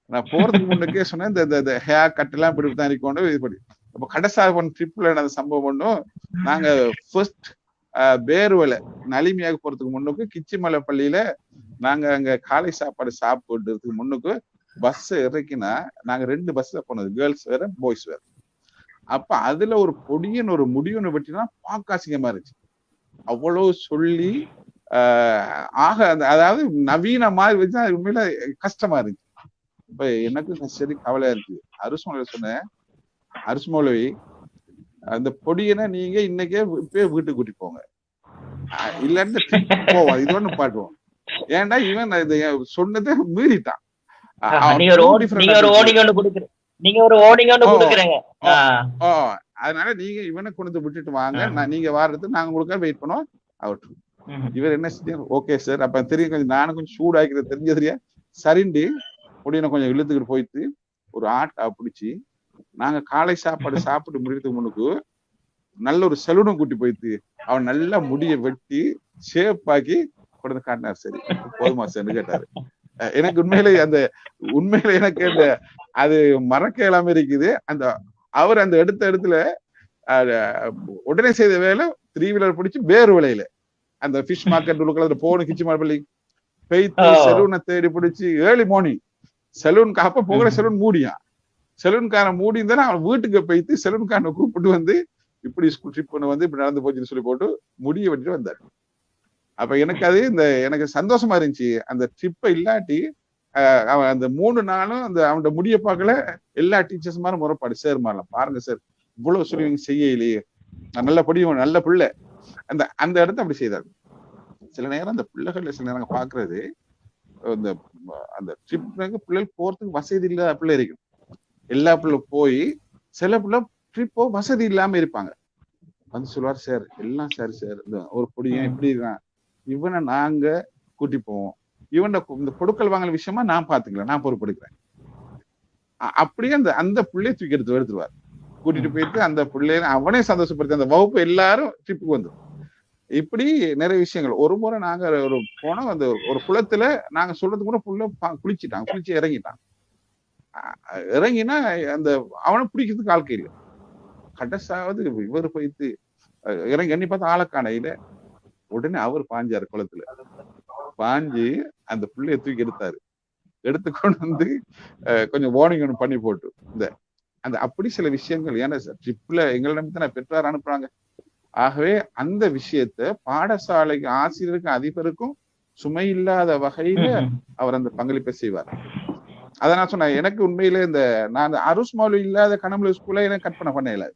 நான் போறதுக்கு முன்னுக்கே சொன்னேன், இந்த ஹேர் கட் எல்லாம் இப்படி தான் இருக்கணும். இதுபடி அப்ப கடைசா போன ட்ரிப்ல நடந்த சம்பவம் ஒன்றும், நாங்க ஃபர்ஸ்ட் பேருவலை நலிமையாக போறதுக்கு முன்னுக்கு கிச்சிமலை பள்ளியில நாங்க அங்க காலை சாப்பாடு சாப்பிடுறதுக்கு முன்னுக்கு பஸ் இறக்கினா, நாங்க 2 பஸ்ல போனது, கேர்ள்ஸ் வேற பாய்ஸ் வேற. அப்ப அதுல ஒரு பொடியன் ஒரு முடிவுன்னு வெட்டினா பாக்காசிங்கமா இருந்துச்சு. அவ்வளவு சொல்லி அதாவது நவீன மாதிரி வச்சா உண்மையில கஷ்டமா இருந்துச்சு. இப்ப எனக்கு சரி கவலையா இருக்கு. அரூஸ் மௌலவி சொன்னேன், அரூஸ் மௌலவி அந்த பொடியனை நீங்க இன்னைக்கே இப்பயே வீட்டுக்கு கூட்டி போங்க, இல்லன்னு போவோம், இது ஒண்ணு பாட்டுவோம். ஏன்டா இவன் சொன்னதை மீறிட்டான். அதனால நீங்க இவனை கொண்டு விட்டுட்டு வாங்க, நீங்க வாரது நாங்க உங்களுக்கு வெயிட் பண்ணுவோம். அவட்டு இவர் என்ன செஞ்சாரு, ஓகே சார். அப்ப தெரியும், கொஞ்சம் நானும் கொஞ்சம் சூடாக்கிறது தெரிஞ்சதுலையா சரிண்டு முடியனை கொஞ்சம் இழுத்துக்கிட்டு போயிட்டு ஒரு ஆட்டை பிடிச்சி நாங்க காலை சாப்பாடு சாப்பிட்டு முடிக்கிறதுக்கு முன்னுக்கு நல்ல ஒரு சலூனும் கூட்டி போயிட்டு அவன் நல்லா முடிய வெட்டி ஷேப்பாக்கி கொண்டு காட்டினார். சரி போதுமா சார்னு கேட்டாரு. எனக்கு உண்மையிலே எனக்கு அது மறக்க இல்லாம இருக்குது. அவர் அந்த எடுத்த இடத்துல உடனே செய்த வேலை 3 வீலர் பிடிச்சி வேறு விலையில அந்த ஃபிஷ் மார்க்கெட் உள்ள போன கிச்சி மார்பள்ளி பெய்த்து செலூனை தேடி பிடிச்சி ஏர்லி மார்னிங் செலூனுக்கு அப்ப போகிற செலூன் மூடியான். செலூன்காரன் மூடி இருந்தா அவன் வீட்டுக்கு போய்த்து செலூன்காரனை கூப்பிட்டு வந்து இப்படி ஸ்கூல் ட்ரிப் பண்ண வந்து இப்படி நடந்து போச்சுன்னு சொல்லி போட்டு முடிய வெட்டிட்டு வந்தாரு. அப்ப எனக்கு அது எனக்கு சந்தோஷமா இருந்துச்சு. அந்த ட்ரிப்பை இல்லாட்டி அவன் அந்த 3 நாளும் அந்த அவனோட முடிய பார்க்கல. எல்லா டீச்சர்ஸ் மாதிரி முறைப்பாடு சார் மாறலாம் பாருங்க சார் இவ்வளவு சொல்லி செய்யலையே, நல்ல படியும் நல்ல பிள்ளை அந்த இடத்த அப்படி செய்தாரு. சில நேரம் அந்த பிள்ளைகள் சில நேரம் பாக்குறது அந்த ட்ரிப் பிள்ளைகள் போறதுக்கு வசதி இல்லாத பிள்ளை இருக்கும். எல்லா பிள்ளை போய் சில பிள்ளை ட்ரிப்போ வசதி இல்லாம இருப்பாங்க. வந்து சொல்லுவார் சார் எல்லாம் சார் ஒரு பொடியும் இப்படி இருக்கான், இவனை நாங்க கூட்டி போவோம், இவன் இந்த பொருட்கள் வாங்கல விஷயமா நான் பாத்துக்கலாம், நான் பொறுப்பெடுக்கிறேன். அப்படியே அந்த பிள்ளைய தூக்கி எடுத்துருவார். கூட்டிட்டு போயிட்டு அந்த பிள்ளைய அவனே சந்தோஷப்படுத்தி அந்த வகுப்பு எல்லாரும் ட்ரிப்புக்கு வந்துடும். இப்படி நிறைய விஷயங்கள். ஒரு முறை நாங்க போனோம், அந்த ஒரு குளத்துல நாங்க சொல்றது கூட புள்ள குளிச்சு இறங்கிட்டான். இறங்கினா அந்த அவனை பிடிக்கிறதுக்கு ஆள் கேள்வி கடைசாவது இவர் போயிட்டு இறங்கி எண்ணி பார்த்தா ஆளக்கானையில உடனே அவர் பாஞ்சாரு குளத்துல. பாஞ்சு அந்த பிள்ளைய தூக்கி எடுத்துக்கொண்டு வந்து கொஞ்சம் வார்னிங் ஒன்று பண்ணி போட்டு அப்படி சில விஷயங்கள். ஏன்னா ட்ரிப்ல எங்களை நம்பித்தான் பெற்றார் அனுப்புறாங்க. ஆகவே அந்த விஷயத்த பாடசாலைக்கு ஆசிரியருக்கும் அதிபருக்கும் சுமை இல்லாத வகையில அவர் அந்த பங்களிப்பை செய்வார். அத நான் சொன்னேன். எனக்கு உண்மையில நான் அருஸ் மௌலவி இல்லாத கனமலை ஸ்கூல்ல எனக்கு கற்பனை பண்ண இயலாது.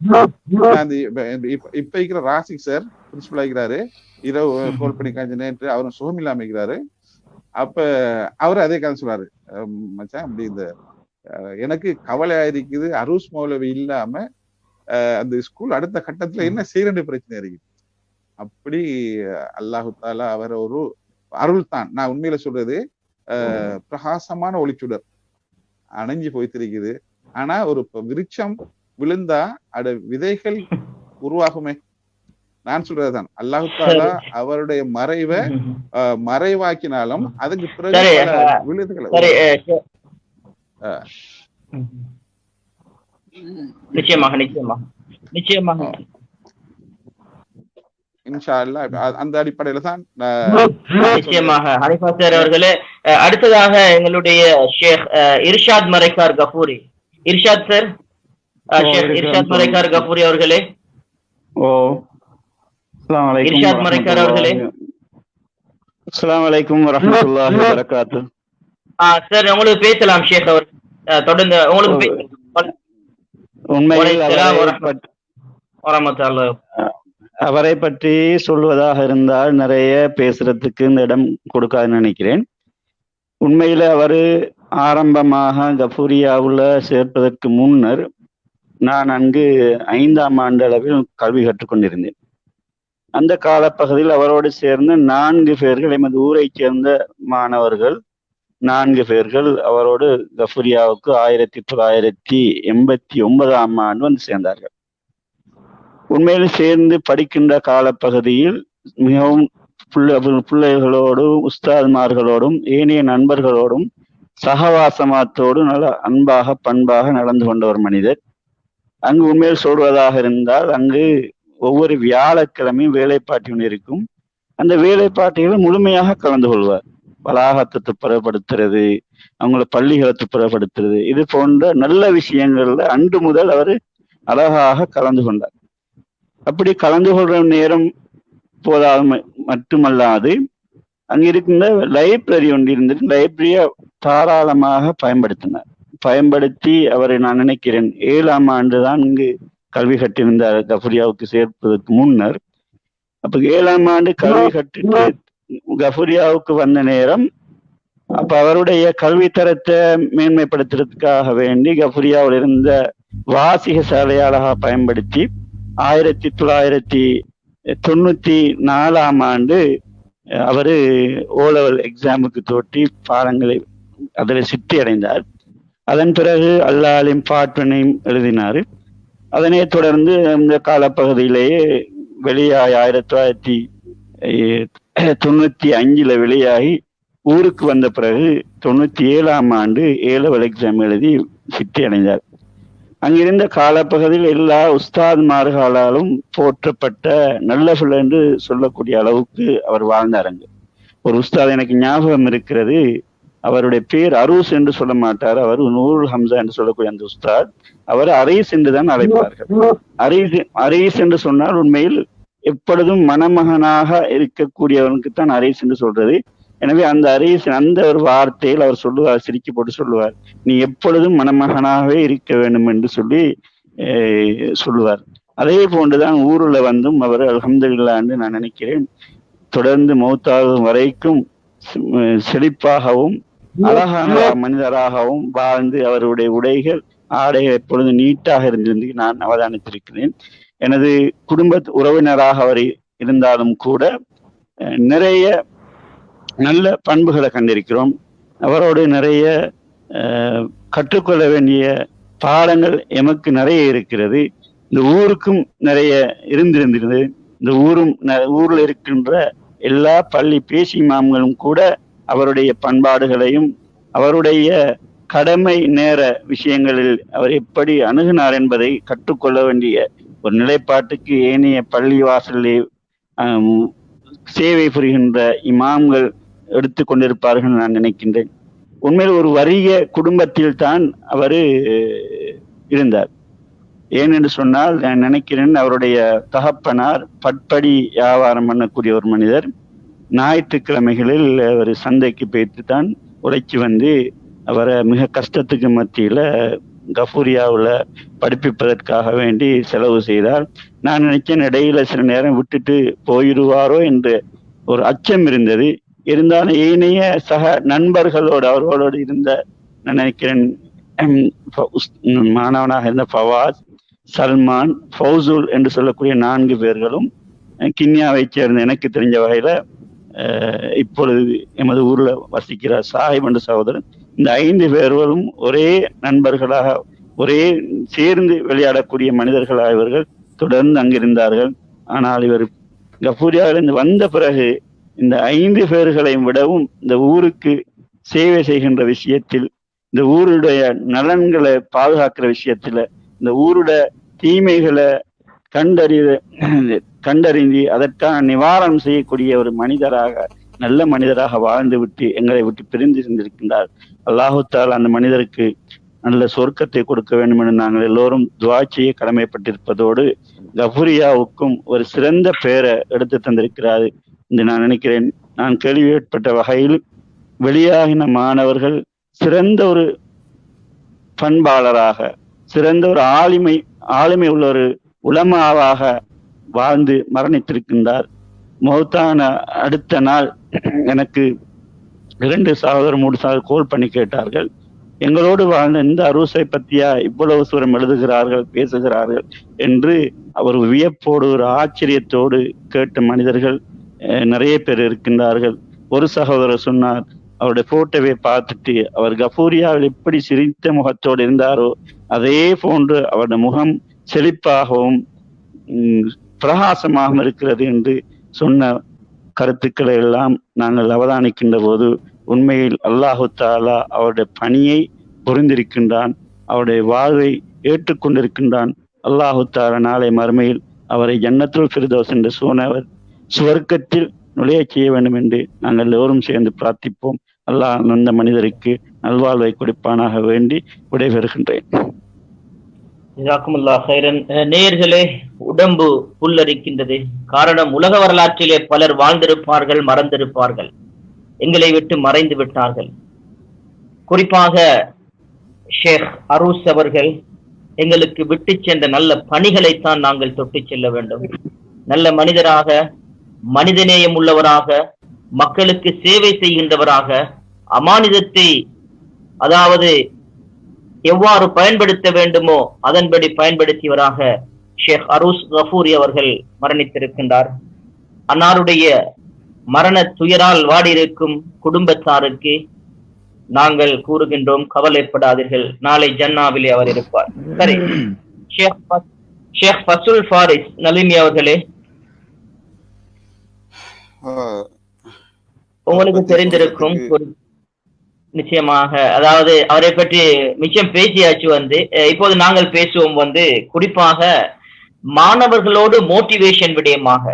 இப்ப இருக்கிற ராசிக் சார் பிரின்சிபல் ஆகிறாரு, இரவு கோல் பண்ணி காய்ச்சி நேற்று அவரும் சுகம் இல்லாம இருக்கிறாரு. அப்ப அவரு அதே கதை சொல்றாரு, மச்சான் அப்படி எனக்கு கவலை ஆயிருக்குது, அருஸ் மௌலவி இல்லாம அந்த ஸ்கூல் அடுத்த கட்டத்துல என்ன செய்யற பிரச்சனை இருக்கு. அப்படி அல்லாஹு தாலா அவரை ஒரு அருள் தான். நான் உண்மையில சொல்றது பிரகாசமான ஒளிச்சுடர் அணைஞ்சு போய்த்திருக்குது. ஆனா ஒரு விருட்சம் விழுந்தா அட விதைகள் உருவாகுமே. நான் சொல்றதுதான் அல்லாஹு தாலா அவருடைய மறைவை மறைவாக்கினாலும் அதுக்கு பிறகு விழுதுகளை நிச்சயமாக நிச்சயமாக நிச்சயமாக இன்ஷா அல்லாஹ் அந்த அடிப்படையில தான் நிச்சயமாக ஹனிஃபா சார் அவர்களே. அடுத்ததாக எங்களுடைய ஷேக் இர்ஷாத் மரைக்கார் கஃபூரி. இர்ஷாத் சார், ஷேக் இர்ஷாத் மரைக்கார் கஃபூரி அவர்களே. அஸ்ஸலாமு அலைக்கும் இர்ஷாத் மரைக்கார் அவர்களே. அஸ்ஸலாமு அலைக்கும் வரஹ்மத்துல்லாஹி வபரகாத்து. சார் உங்களுக்கு பேசலாம் ஷேக் அவர், தொடர்ந்து உங்களுக்கு பேசலாம். உண்மையில் அவரை பற்றி சொல்வதாக இருந்தால் நிறைய பேசுறதுக்கு இந்த இடம் கொடுக்காதுன்னு நினைக்கிறேன். உண்மையில அவரு ஆரம்பமாக கஃபூரியாவுல சேர்ப்பதற்கு முன்னர் நான் அங்கு 5ஆம் ஆண்டு அளவில் கல்வி கற்றுக்கொண்டிருந்தேன். அந்த காலப்பகுதியில் அவரோடு சேர்ந்து 4 பேர்கள், எமது ஊரை சேர்ந்த மாணவர்கள் 4 பேர்கள் அவரோடு கஃபூரியாவுக்கு 1989ஆம் ஆண்டு வந்து சேர்ந்தார்கள். உண்மையில் சேர்ந்து படிக்கின்ற காலப்பகுதியில் மிகவும் பிள்ளைகளோடும் உஸ்தாத்மார்களோடும் ஏனைய நண்பர்களோடும் சகவாசமாத்தோடு நல்ல அன்பாக பண்பாக நடந்து கொண்ட ஒரு மனிதர். அங்கு உண்மையில் சொல்வதாக இருந்தால் அங்கு ஒவ்வொரு வியாழக்கிழமையும் வேலைப்பாட்டியும் இருக்கும். அந்த வேலைப்பாட்டிகளை முழுமையாக கலந்து கொள்வார். வளாகத்தை துப்புரப்படுத்துறது, அவங்கள பள்ளிகளை துப்புரப்படுத்துறது, இது போன்ற நல்ல விஷயங்கள்ல அன்று முதல் அவர் அழகாக கலந்து கொண்டார். அப்படி கலந்து கொள்ற நேரம் போதாது மட்டுமல்லாது அங்க இருக்கின்ற லைப்ரரி ஒன்று இருந்துட்டு லைப்ரரியை தாராளமாக பயன்படுத்தி அவரை நான் நினைக்கிறேன் 7ஆம் ஆண்டு தான் இங்கு கல்வி கட்டியிருந்தார் கஃபூரியாவுக்கு சேர்ப்பதற்கு முன்னர். அப்ப 7ஆம் ஆண்டு கல்வி கட்டிட்டு கஃபூரியாவுக்கு வந்த நேரம் அப்ப அவருடைய கல்வி தரத்தை மேன்மைப்படுத்துறதுக்காக வேண்டி கஃபூரியாவில் இருந்த வாசிக சாலையாளராக பயன்படுத்தி 1994ஆம் ஆண்டு அவரு ஓலெவல் எக்ஸாமுக்கு தோற்றி பாடங்களை அதில் சித்தி அடைந்தார். அதன் பிறகு அல்லாலிம் பாட்வனையும் எழுதினார். அதனை தொடர்ந்து அந்த காலப்பகுதியிலேயே வெளியாகி 1995 வெளியாகி ஊருக்கு வந்த பிறகு 97ஆம் ஆண்டு ஏலெவல் எக்ஸாம் எழுதி சித்தி அடைந்தார். அங்கிருந்த காலப்பகுதியில் எல்லா உஸ்தாத்மார்களாலும் போற்றப்பட்ட நல்ல பிள்ளை என்று சொல்லக்கூடிய அளவுக்கு அவர் வாழ்ந்தார். அங்கு ஒரு உஸ்தாத் எனக்கு ஞாபகம் இருக்கிறது, அவருடைய பேர் அரூஸ் என்று சொல்ல மாட்டார், அவர் நூருல் ஹம்சா என்று சொல்லக்கூடிய அந்த உஸ்தாத், அவர் அரீஸ் என்றுதான் அழைப்பார்கள். அரீஸ் என்று சொன்னால் உண்மையில் எப்பொழுதும் மணமகனாக இருக்கக்கூடியவனுக்குத்தான் அரீஸ் என்று சொல்றது. எனவே அந்த அரீஸ் அந்த ஒரு வார்த்தையில் அவர் சொல்லுவார், சிரிக்கி போட்டு சொல்லுவார், நீ எப்பொழுதும் மணமகனாகவே இருக்க வேண்டும் என்று சொல்லி சொல்லுவார். அதே போன்றுதான் ஊருல வந்தும் அவர் அல்ஹம்துலில்லாஹ் என்று நான் நினைக்கிறேன் தொடர்ந்து மௌத்தாகும் வரைக்கும் செழிப்பாகவும் அழகான மனிதராகவும் வாழ்ந்து அவருடைய உடைகள் ஆடைகள் எப்பொழுது நீட்டாக இருந்திருந்து நான் அவதானித்திருக்கிறேன். எனது குடும்ப உறவினராக அவர் இருந்தாலும் கூட நிறைய நல்ல பண்புகளை கண்டிருக்கிறோம். அவரோடு நிறைய கற்றுக்கொள்ள வேண்டிய பாடங்கள் எமக்கு நிறைய இருக்கிறது. இந்த ஊருக்கும் நிறைய இருந்திருந்தது. இந்த ஊர்ல இருக்கின்ற எல்லா பள்ளி பேசி இமாம்களும் கூட அவருடைய பண்பாடுகளையும் அவருடைய கடமை நேர விஷயங்களில் அவர் எப்படி அணுகினார் என்பதை கற்றுக்கொள்ள வேண்டிய ஒரு நிலைப்பாட்டுக்கு ஏனைய பள்ளி வாசலிலே சேவை புரிகின்ற இமாம்கள் எடுத்து கொண்டிருப்பார்கள் நான் நினைக்கின்றேன். உண்மையில் ஒரு வறிய குடும்பத்தில் தான் அவர் இருந்தார். ஏனென்று சொன்னால் நான் நினைக்கிறேன் அவருடைய தகப்பனார் பட்படி வியாபாரம் பண்ணக்கூடிய ஒரு மனிதர். ஞாயிற்றுக்கிழமைகளில் அவர் சந்தைக்கு போயிட்டு தான் உழைச்சி வந்து அவரை மிக கஷ்டத்துக்கு மத்தியில கஃபூரியாவில் படிப்பிப்பதற்காக வேண்டி செலவு செய்தார். நான் நினைச்சேன் இடையில சில நேரம் விட்டுட்டு போயிடுவாரோ என்று ஒரு அச்சம் இருந்தது. இருந்தாலும் ஏனைய சக நண்பர்களோடு அவர்களோடு இருந்த நான் நினைக்கிறேன் மாணவனாக இருந்த ஃபவாஸ், சல்மான், ஃபௌசூல் என்று சொல்லக்கூடிய 4 பேர்களும் கின்யாவை சேர்ந்த எனக்கு தெரிஞ்ச வகையில இப்பொழுது எமது ஊர்ல வசிக்கிறார் சாஹிப் என்ற சகோதரன். இந்த 5 பேர்களும் ஒரே நண்பர்களாக ஒரே சேர்ந்து விளையாடக்கூடிய மனிதர்களாக இவர்கள் தொடர்ந்து அங்கிருந்தார்கள். ஆனால் இவர் கஃபூரியாவிலிருந்து வந்த பிறகு இந்த 5 பேர்களையும் விடவும் இந்த ஊருக்கு சேவை செய்கின்ற விஷயத்தில், இந்த ஊருடைய நலன்களை பாதுகாக்கிற விஷயத்துல, இந்த ஊருடைய தீமைகளை கண்டறிந்து அதற்கான நிவாரணம் செய்யக்கூடிய ஒரு மனிதராக, நல்ல மனிதராக வாழ்ந்து விட்டு எங்களை விட்டு பிரிந்து இருந்திருக்கின்றார். அல்லாஹு தஆலா அந்த மனிதருக்கு நல்ல சொர்க்கத்தை கொடுக்க வேண்டும் என்று நாங்கள் எல்லோரும் துஆ செய்ய கடமைப்பட்டிருப்பதோடு கஃபூரியாவுக்கும் ஒரு சிறந்த பெயரை எடுத்து தந்திருக்கிறார் என்று நான் நினைக்கிறேன். நான் கேள்விப்பட்ட வகையில் வெளியாகின மாணவர்கள் சிறந்த ஒரு பண்பாளராக, சிறந்த ஒரு ஆளுமை உள்ள ஒரு உலமாவாக வாழ்ந்து மரணித்திருக்கின்றார். மௌத்தான அடுத்த நாள் எனக்கு 2 சகோதரர் 3 சகோதரர் கோல் பண்ணி கேட்டார்கள், எங்களோடு வாழ்ந்த இந்த அரூஸை பத்தியா இவ்வளவு தூரம் எழுதுகிறார்கள் பேசுகிறார்கள் என்று அவர் வியப்போடு ஒரு ஆச்சரியத்தோடு கேட்ட மனிதர்கள் நிறைய பேர் இருக்கின்றார்கள். ஒரு சகோதரர் சொன்னார், அவருடைய போட்டோவை பார்த்துட்டு அவர் கஃபூரியாவில் எப்படி சிரித்த முகத்தோடு இருந்தாரோ அதே போன்று அவருடைய முகம் செழிப்பாகவும் பிரகாசமாகவும் இருக்கிறது என்று சொன்ன கருத்துக்களை எல்லாம் நாங்கள் அவதானிக்கின்ற போது உண்மையில் அல்லாஹு தஆலா அவருடைய பணியை புரிந்திருக்கின்றான், அவருடைய வாழ்வை ஏற்றுக்கொண்டிருக்கின்றான். அல்லாஹு தஆலா நாளை மறுமையில் அவரை ஜன்னத்துல் ஃபிர்தௌஸ் என்று சொன்னவர் சுவர்க்கத்தில் நுழைய செய்ய வேண்டும் என்று நாங்கள் எல்லோரும் சேர்ந்து பிரார்த்திப்போம். அல்லாஹ் அந்த மனிதருக்கு நல்வாழ்வை கொடுப்பானாக வேண்டி விடைபெறுகின்றேன். நேயர்களே, உடம்பு புல்லரிக்கின்றது. காரணம், உலக வரலாற்றிலே பலர் வாழ்ந்திருப்பார்கள், மறந்திருப்பார்கள், எங்களை விட்டு மறைந்து விட்டார்கள். குறிப்பாக ஷேக் அரூஸ் அவர்கள் எங்களுக்கு விட்டு சென்ற நல்ல பணிகளைத்தான் நாங்கள் தொட்டு செல்ல வேண்டும். நல்ல மனிதராக, மனிதநேயம் உள்ளவராக, மக்களுக்கு சேவை செய்கின்றவராக, அமானிதத்தை அதாவது எவ்வாறு பயன்படுத்த வேண்டுமோ அதன்படி பயன்படுத்தியவராக ஷேக் அரூஸ் கஃபூரி அவர்கள் மரணித்திருக்கின்றார். அன்னாருடைய மரண துயரால் வாடியிருக்கும் குடும்பத்தாருக்கு நாங்கள் கூறுகின்றோம், கவலைப்படாதீர்கள், நாளை ஜன்னாவிலே அவர் இருப்பார். சரி, ஷேக் ஃபசுல் ஃபாரிஸ் நலிமி அவர்களே, உங்களுக்கு தெரிந்திருக்கும் நிச்சயமாக, அதாவது அவரை பற்றி மிச்சம் பேசியாச்சு. இப்போது நாங்கள் பேசுவோம் குறிப்பாக மாணவர்களோடு மோட்டிவேஷன் விடயமாக,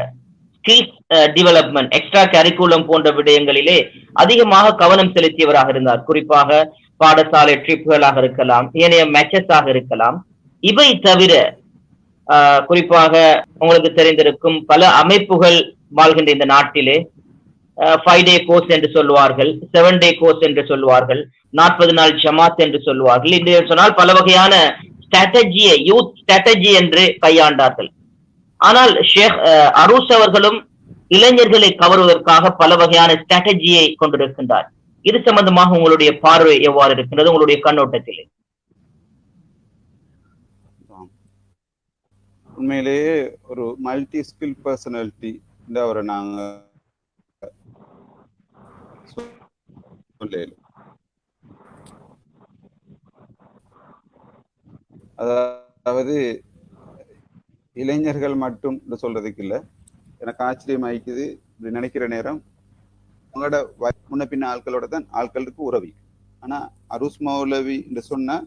ஸ்கில்ஸ் டெவலப்மெண்ட், எக்ஸ்ட்ரா கரிக்குலம் போன்ற விடயங்களிலே அதிகமாக கவனம் செலுத்தியவராக இருந்தார். குறிப்பாக பாடசாலை ட்ரிப்களாக இருக்கலாம், ஏனைய மேட்சஸாக இருக்கலாம். இவை தவிர குறிப்பாக உங்களுக்கு தெரிந்திருக்கும் பல அமைப்புகள் வாழ்கின்ற இந்த நாட்டிலே 5 டே கோர்ஸ் என்று சொல்லுவார்கள், 7 டே கோர்ஸ் என்று சொல்லுவார்கள், 40 நாள் ஜமாத் என்று சொல்லுவார்கள். என்று சொன்னால் பல வகையான ஸ்ட்ராட்டஜியை, யூத் ஸ்ட்ராட்டஜி என்று கையாண்டார்கள். ஆனால் ஷேக் அரூஸ் அவர்களும் இளைஞர்களை கவருவதற்காக பல வகையான ஸ்ட்ராட்டஜியை கொண்டிருக்கின்றார். இது சம்பந்தமாக உங்களுடைய பார்வை எவ்வாறு இருக்கின்றது, உங்களுடைய கண்ணோட்டத்திலே? உண்மையிலேயே ஒரு மல்டி ஸ்கில் பர்சனாலிட்டி அவரை நாங்க அதாவது இளைஞர்கள் மட்டும் சொல்றதுக்கு இல்லை, எனக்கு ஆச்சரியமாயிக்குது. இப்படி நினைக்கிற நேரம் உங்களோட முன்ன பின்ன ஆட்களோட தான் ஆட்களுக்கு உறவி. ஆனா அரூஸ் மௌலவி என்று சொன்னா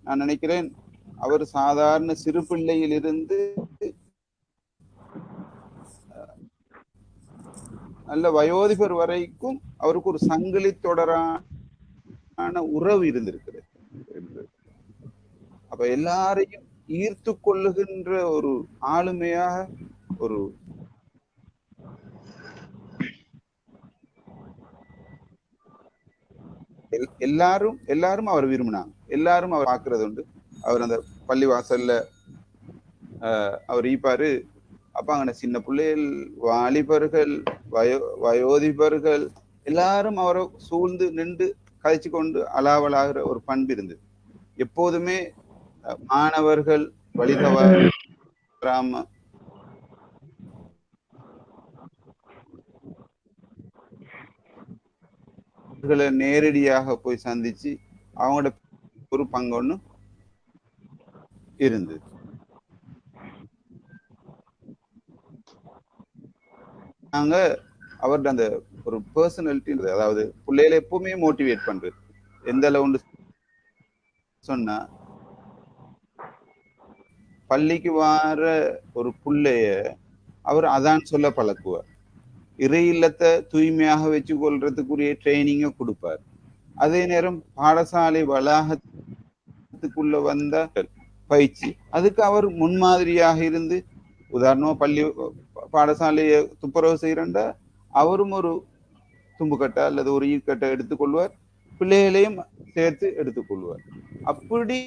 நான் நினைக்கிறேன் அவர் சாதாரண சிறு பிள்ளையிலிருந்து நல்ல வயோதிபர் வரைக்கும் அவருக்கு ஒரு சங்கிலி தொடரான உறவு இருந்திருக்கிறது. அப்ப எல்லாரையும் ஈர்த்து கொள்ளுகின்ற ஒரு ஆளுமையாக ஒரு எல்லாரும் அவர் விரும்பினாங்க, எல்லாரும் அவர் பார்க்கறது உண்டு. அவர் அந்த பள்ளிவாசல்ல அவர் ஈப்பாரு. அப்ப அங்க சின்ன பிள்ளைகள், வாலிபர்கள், வயோதிபர்கள் எல்லாரும் அவரை சூழ்ந்து நின்று கதைச்சு கொண்டு அலாவலாகிற ஒரு பண்பு இருந்தது. எப்போதுமே மாணவர்கள் வழிதவறாம நேரடியாக போய் சந்திச்சு அவங்களோட ஒரு பங்கு ஒண்ணு இருந்தது. நாங்க அவர்கிட்ட அந்த ஒரு பர்சனாலிட்டி, அதாவது பிள்ளைகளை எப்பவுமே மோட்டிவேட் பண்றது. எந்த அளவுன்னு சொன்னா, பள்ளிக்கு வார ஒரு பிள்ளைய அவர் அதான் சொல்ல பழக்குவார். இறை இல்லத்தை தூய்மையாக வச்சு கொள்றதுக்குரிய ட்ரைனிங்க கொடுப்பார். அதே நேரம் பாடசாலை வளாகத்துக்குள்ள வந்த பயிற்சி, அதுக்கு அவர் முன்மாதிரியாக இருந்து, உதாரணமா பள்ளி பாடசாலையை துப்புரவு செய்யறண்டா அவரும் ஒரு தும்புக்கட்டை அல்லது ஒரு ஈர்க்கட்டை எடுத்துக்கொள்வார், பிள்ளைகளையும் சேர்த்து எடுத்துக்கொள்வார். அப்படி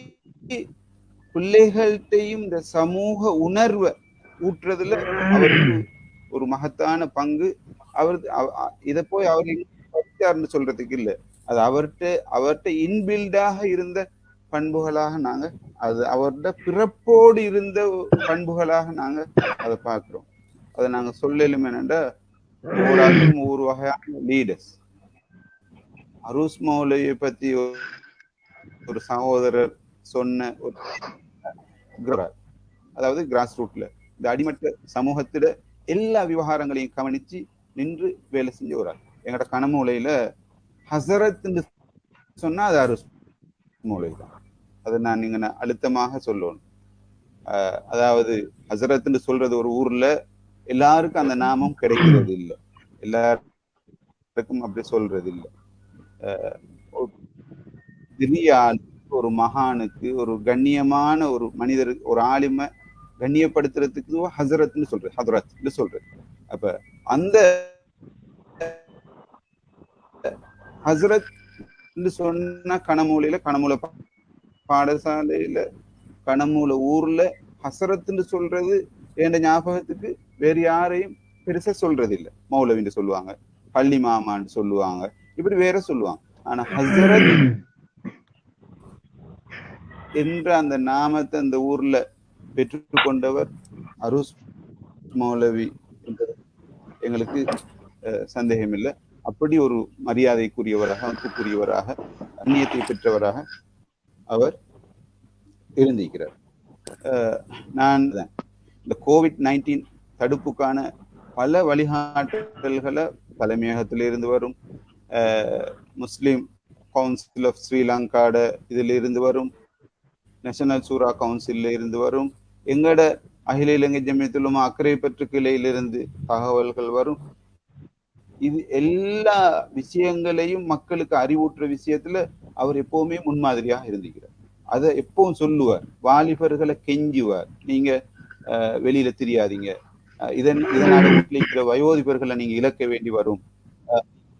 பிள்ளைகள்கிட்டையும் இந்த சமூக உணர்வை ஊற்றுறதுல அவருக்கு ஒரு மகத்தான பங்கு. அவர் இதை போய் அவர் படிச்சாருன்னு சொல்றதுக்கு இல்லை, அது அவர்கிட்ட இன்பில்டாக இருந்த பண்புகளாக நாங்க, அது அவர்கிட்ட பிறப்போடு இருந்த பண்புகளாக நாங்க அதை பார்க்கிறோம். அதை நாங்க சொல்லலும் என்னென்றா, ஒவ்வொரு வகையான லீடர்ஸ். அரூஸ் மௌலவியை பத்தி ஒரு சகோதரர் சொன்ன ஒரு, அதாவது கிராஸ் ரூட்ல இந்த அடிமட்ட சமூகத்துல எல்லா விவகாரங்களையும் கவனிச்சு நின்று வேலை செஞ்ச ஒரு ஆள். எங்கட கனமூலையில ஹசரத் சொன்னா அது அரூஸ் மௌலவி தான். அதை நான் நீங்க அழுத்தமாக சொல்லணும். அதாவது ஹசரத்ன்னு சொல்றது ஒரு ஊர்ல எல்லாருக்கும் அந்த நாமம் கிடைக்கிறது இல்லை, எல்லாருக்கும் அப்படி சொல்றது இல்லை. பெரிய ஆள், ஒரு மகானுக்கு, ஒரு கண்ணியமான ஒரு மனிதர், ஒரு ஆலிமை கண்ணியப்படுத்துறதுக்கு ஹசரத்ன்னு சொல்றது, ஹதரத்ன்னு சொல்றது. அப்ப அந்த ஹசரத் சொன்னா கனமூலையில, கனமூல பாடசாலையில, கனமூல ஊர்ல ஹசரத்ன்னு சொல்றது என்ற ஞாபகத்துக்கு வேறு யாரையும் பெருசா சொல்றது இல்லை. மௌலவின்னு சொல்லுவாங்க, பள்ளி மாமான்னு சொல்லுவாங்க, இப்படி வேற சொல்லுவாங்க. ஆனா ஹசரத் என்ற அந்த நாமத்தை அந்த ஊர்ல பெற்றுக்கொண்டவர் அரூஸ் மௌலவி என்பது எங்களுக்கு சந்தேகம் இல்லை. அப்படி ஒரு மரியாதைக்குரியவராக, அன்புக்குரியவராக, அந்நியத்தை பெற்றவராக அவர் இருந்திருக்கிறார். நான் இந்த COVID-19 தடுப்புக்கான பல வழிகாட்டல்களை தலைமையகத்திலிருந்து வரும் முஸ்லிம் கவுன்சில் ஆஃப் ஸ்ரீலங்காட இதில் இருந்து வரும், நேஷனல் சூரா கவுன்சில்ல இருந்து வரும், எங்கட அகில இலங்கை ஜமியத்துல் உலமா அக்கறை பற்று கிளையிலிருந்து தகவல்கள் வரும். இது எல்லா விஷயங்களையும் மக்களுக்கு அறிவூட்டுற விஷயத்துல அவர் எப்பவுமே முன்மாதிரியாக இருந்திருக்கிறார். அதை எப்பவும் சொல்லுவார், வாலிபர்களை கெஞ்சுவார், நீங்க வெளியில தெரியாதீங்க, இதனால வீட்டில் இருக்கிற வயோதிபர்களை நீங்க இழக்க வேண்டி வரும்,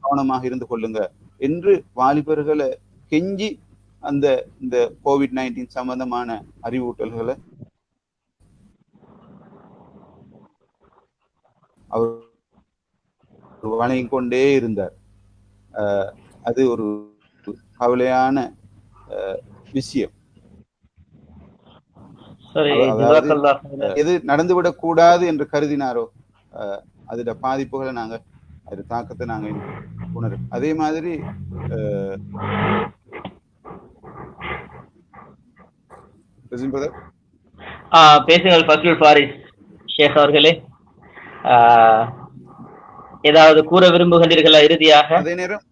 கவனமாக இருந்து கொள்ளுங்க என்று வாலிபர்களை கெஞ்சி இந்த COVID-19 சம்பந்தமான அறிவூட்டல்களை அவர் வழங்கிக் கொண்டே இருந்தார். அது ஒரு கவலையான விஷயம். எது நடந்துவிடக் கூடாது என்று கருதினாரோ அதோட பாதிப்புகளை அது தாக்கத்தை நாங்க உணரும். அதே மாதிரி பேசுங்கள் ஃபஸ்லுல் ஃபாரிஸ் ஷேக் அவர்களே, ஏதாவது கூற விரும்புகின்றீர்களா இறுதியாக? அதே நேரம்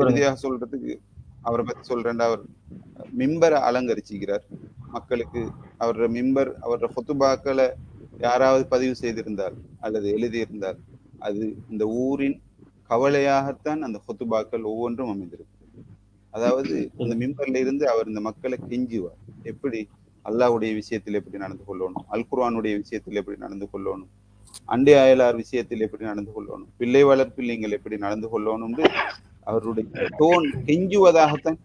இறுதியாக சொல்றதுக்கு அவரை பத்தி சொல்றேன். அவர் மிம்பரை அலங்கரிச்சுக்கிறார் மக்களுக்கு. அவரோட மிம்பர், அவரோட ஹுத்துபாக்களை யாராவது பதிவு செய்திருந்தால் அல்லது எழுதியிருந்தால் அது இந்த ஊரின் கவலையாகத்தான் அந்த ஹுத்துபாக்கள் ஒவ்வொன்றும் அமைந்திருக்கு. அதாவது அந்த மிம்பர்ல இருந்து அவர் இந்த மக்களை கெஞ்சுவார், எப்படி அல்லாஹ்வுடைய விஷயத்தில் எப்படி நடந்து கொள்ளணும், அல் குர்ஆனுடைய விஷயத்தில் எப்படி நடந்து கொள்ளணும், அண்டை அயலார் விஷயத்தில் எப்படி நடந்து கொள்ளணும், பிள்ளை வளர்ப்பில் நீங்கள் எப்படி நடந்து கொள்ளணும், அவருடைய டோன் கெஞ்சுவதாகத்தான்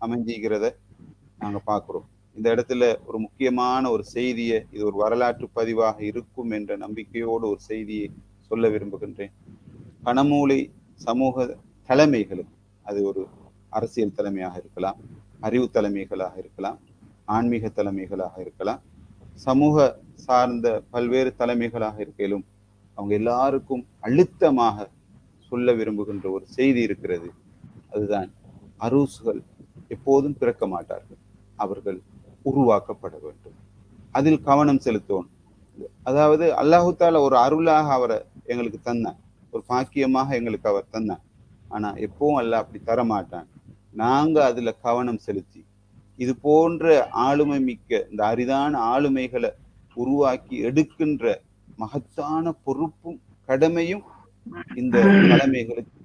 அமைஞ்சிக்கிறத நாங்க பார்க்கிறோம். இந்த இடத்துல ஒரு முக்கியமான ஒரு செய்தியை, இது ஒரு வரலாற்று பதிவாக இருக்கும் என்ற நம்பிக்கையோடு ஒரு செய்தியை சொல்ல விரும்புகின்றேன். கணமூலை சமூக தலைமைகளுக்கு, அது ஒரு அரசியல் தலைமையாக இருக்கலாம், அறிவு தலைமைகளாக இருக்கலாம், ஆன்மீக தலைமைகளாக இருக்கலாம், சமூக சார்ந்த பல்வேறு தலைமைகளாக இருக்கையிலும் அவங்க எல்லாருக்கும் அழுத்தமாக சொல்ல விரும்புகின்ற ஒரு செய்தி இருக்கிறது. அதுதான், அரூசுகள் எப்போதும் பிறக்க மாட்டார்கள், அவர்கள் உருவாக்கப்பட வேண்டும், அதில் கவனம் செலுத்தணும். அதாவது அல்லாஹு தாலா ஒரு அருளாக அவரை எங்களுக்கு தந்தான், ஒரு பாக்கியமாக எங்களுக்கு அவர் தந்தான். ஆனா எப்பவும் அல்லாஹ் அப்படி தரமாட்டான். நாங்க அதுல கவனம் செலுத்தி இது போன்ற ஆளுமை மிக்க இந்த அரிதான ஆளுமைகளை உருவாக்கி எடுக்கின்ற மகத்தான பொறுப்பும் கடமையும் இந்த தலைமைகளுக்கு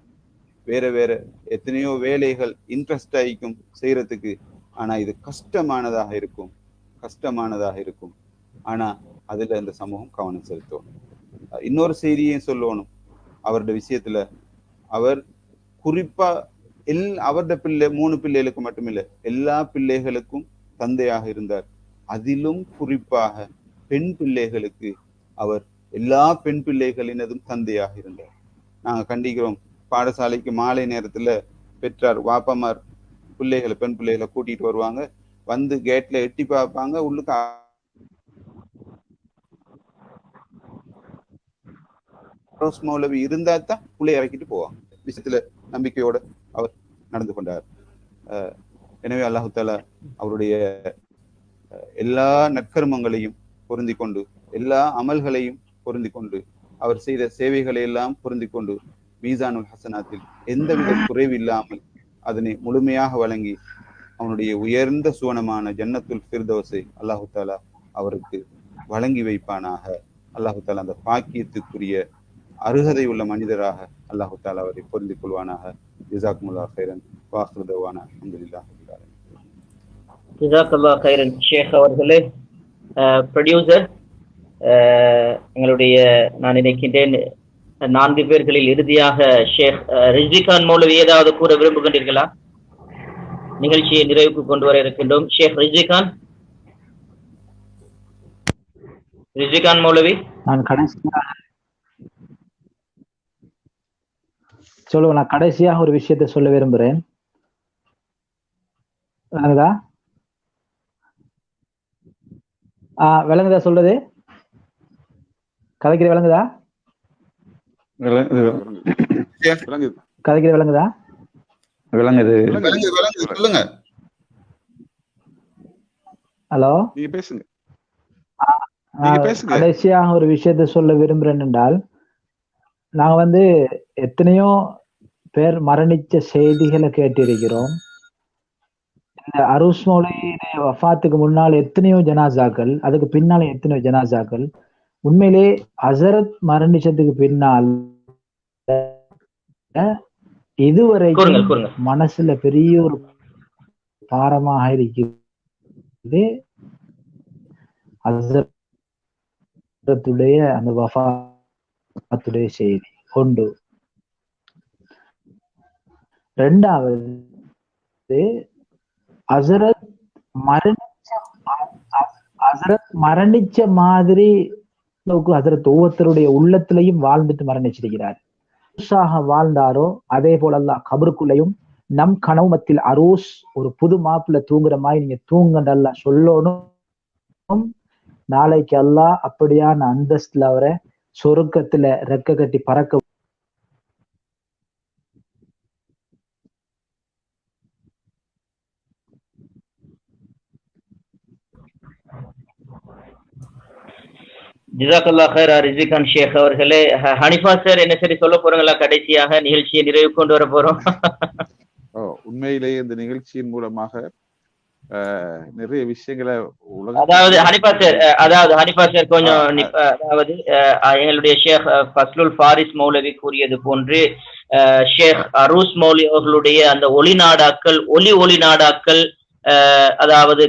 வேற வேற எத்தனையோ வேலைகள் இன்ட்ரெஸ்ட் ஆகிக்கும் செய்யறதுக்கு. ஆனா இது கஷ்டமானதாக இருக்கும். ஆனா அதுல இந்த சமூகம் கவனம் செலுத்தணும். இன்னொரு செய்தியையும் சொல்லணும் அவருடைய விஷயத்துல. அவர் குறிப்பா அவருடைய பிள்ளை 3 பிள்ளைகளுக்கு மட்டுமில்லை, எல்லா பிள்ளைகளுக்கும் தந்தையாக இருந்தார். அதிலும் குறிப்பாக பெண் பிள்ளைகளுக்கு அவர் எல்லா பெண் பிள்ளைகளினதும் தந்தையாக இருந்தார். நாங்க கண்டிக்கிறோம், பாடசாலைக்கு மாலை நேரத்துல பெற்றார் வாப்பமார் பெண் பிள்ளைகளை கூட்டிட்டு வருவாங்க, வந்து கேட்ல எட்டி பார்ப்பாங்க, உள்ளுக்கு மௌலவி இருந்தா தான் பிள்ளைய இறக்கிட்டு போவாங்க. விஷயத்துல நம்பிக்கையோட அவர் நடந்து கொண்டார். எனவே அல்லாஹு தஆலா அவருடைய எல்லா நற்கர்மங்களையும் பொருந்தி கொண்டு, எல்லா அமல்களையும் பொருந்தி கொண்டு, அவர் செய்த சேவைகளை எல்லாம் பொருந்தி கொண்டு மீசானுல் ஹசனாத்தில் எந்தவித குறைவு இல்லாமல் அதனை முழுமையாக வழங்கி அவனுடைய உயர்ந்த சுவனமான ஜன்னத்துல் ஃபிர்தௌஸை அல்லாஹு தஆலா அவருக்கு வழங்கி வைப்பானாக. அல்லாஹு தஆலா அந்த பாக்கியத்துக்குரிய அருகதை உள்ள மனிதராக அல்லாஹு தஆலா அவரை பொருந்திக் கொள்வானாக. ஜஸாக்குமுல்லாஹ் கைரன் வ ஆகிரு தஅவானா அல்ஹம்துலில்லாஹி ரப்பில் ஆலமீன். ஜஸாக்கல்லாஹ் கைரன் ஷேக் அவர்களே. ப்ரொடியூசர், எங்களுடைய நான் நினைக்கின்றேன் 4 பேர்களில் இறுதியாக ஷேக் ரிஸ்விகான் மௌலவி ஏதாவது கூற விரும்புகின்றீர்களா? நிகழ்ச்சியை நிறைவுக்கு கொண்டு வர இருக்கின்றோம். ஷேக் ரிஸ்விகான் மௌலவி. நான் கடைசியாக ஒரு விஷயத்தை சொல்ல விரும்புகிறேன். விளங்குதா? விளங்குதா சொல்றது? கதைக்கிற விளங்குதா? கதைக்கிற விளங்குதா? சொல்லுங்க. ஹலோ, கடைசியாக ஒரு விஷயத்தை சொல்ல விரும்புறேன் என்றால், நாங்க எத்தனையோ பேர் மரணிச்ச செய்திகளை கேட்டிருக்கிறோம். இந்த அரூஸ் மௌலவியுடைய வஃபாத்துக்கு முன்னால் எத்தனையோ ஜனாசாக்கள், அதுக்கு பின்னால எத்தனையோ ஜனாசாக்கள். உண்மையிலே ஹசரத் மரணிச்சதுக்கு பின்னால் இதுவரைக்கும் மனசுல பெரிய ஒரு பாரமாக இருக்குது ஹசரத்துடைய அந்த வஃபாத்துடைய செய்தி ஒன்று. ரெண்டாவது, ஹசரத் மரணிச்ச மாதிரி ஹசரத் ஒவ்வொருத்தருடைய உள்ளத்திலையும் வாழ்ந்துட்டு மரணிச்சிருக்கிறார். வாழ்ந்தாரோ அதே போல அல்லாஹ் கபருக்குள்ளையும் நம் கனவுமத்தில் அரூஸ் ஒரு புது மாப்பிள்ள தூங்குற மாதிரி நீங்க தூங்கண்டல்ல சொல்லணும். நாளைக்கு அல்லாஹ் அப்படியான அந்தஸ்துல அவரை சொருக்கத்துல ரெக்க கட்டி பறக்க ஜிசாக்கல்லாஹ் ஹைர் ரிஸ்விகான் ஷேக் அவர்களே. ஹனிஃபா சார் என்ன சரி சொல்ல போறாங்களா? கடைசியாக நிகழ்ச்சியை நிறைவு கொண்டு வர போறோம். உண்மையிலேயே இந்த நிகழ்ச்சியின் மூலமாக நிறைய விஷயங்களை அதாவது ஹனிஃபா சார் கொஞ்சம் அதாவது எங்களுடைய ஷேக் ஃபஸ்லுல் ஃபாரிஸ் மௌலவி கூறியது போன்று ஷேக் அரூஸ் மௌலவி அவர்களுடைய அந்த ஒளி நாடாக்கள் அதாவது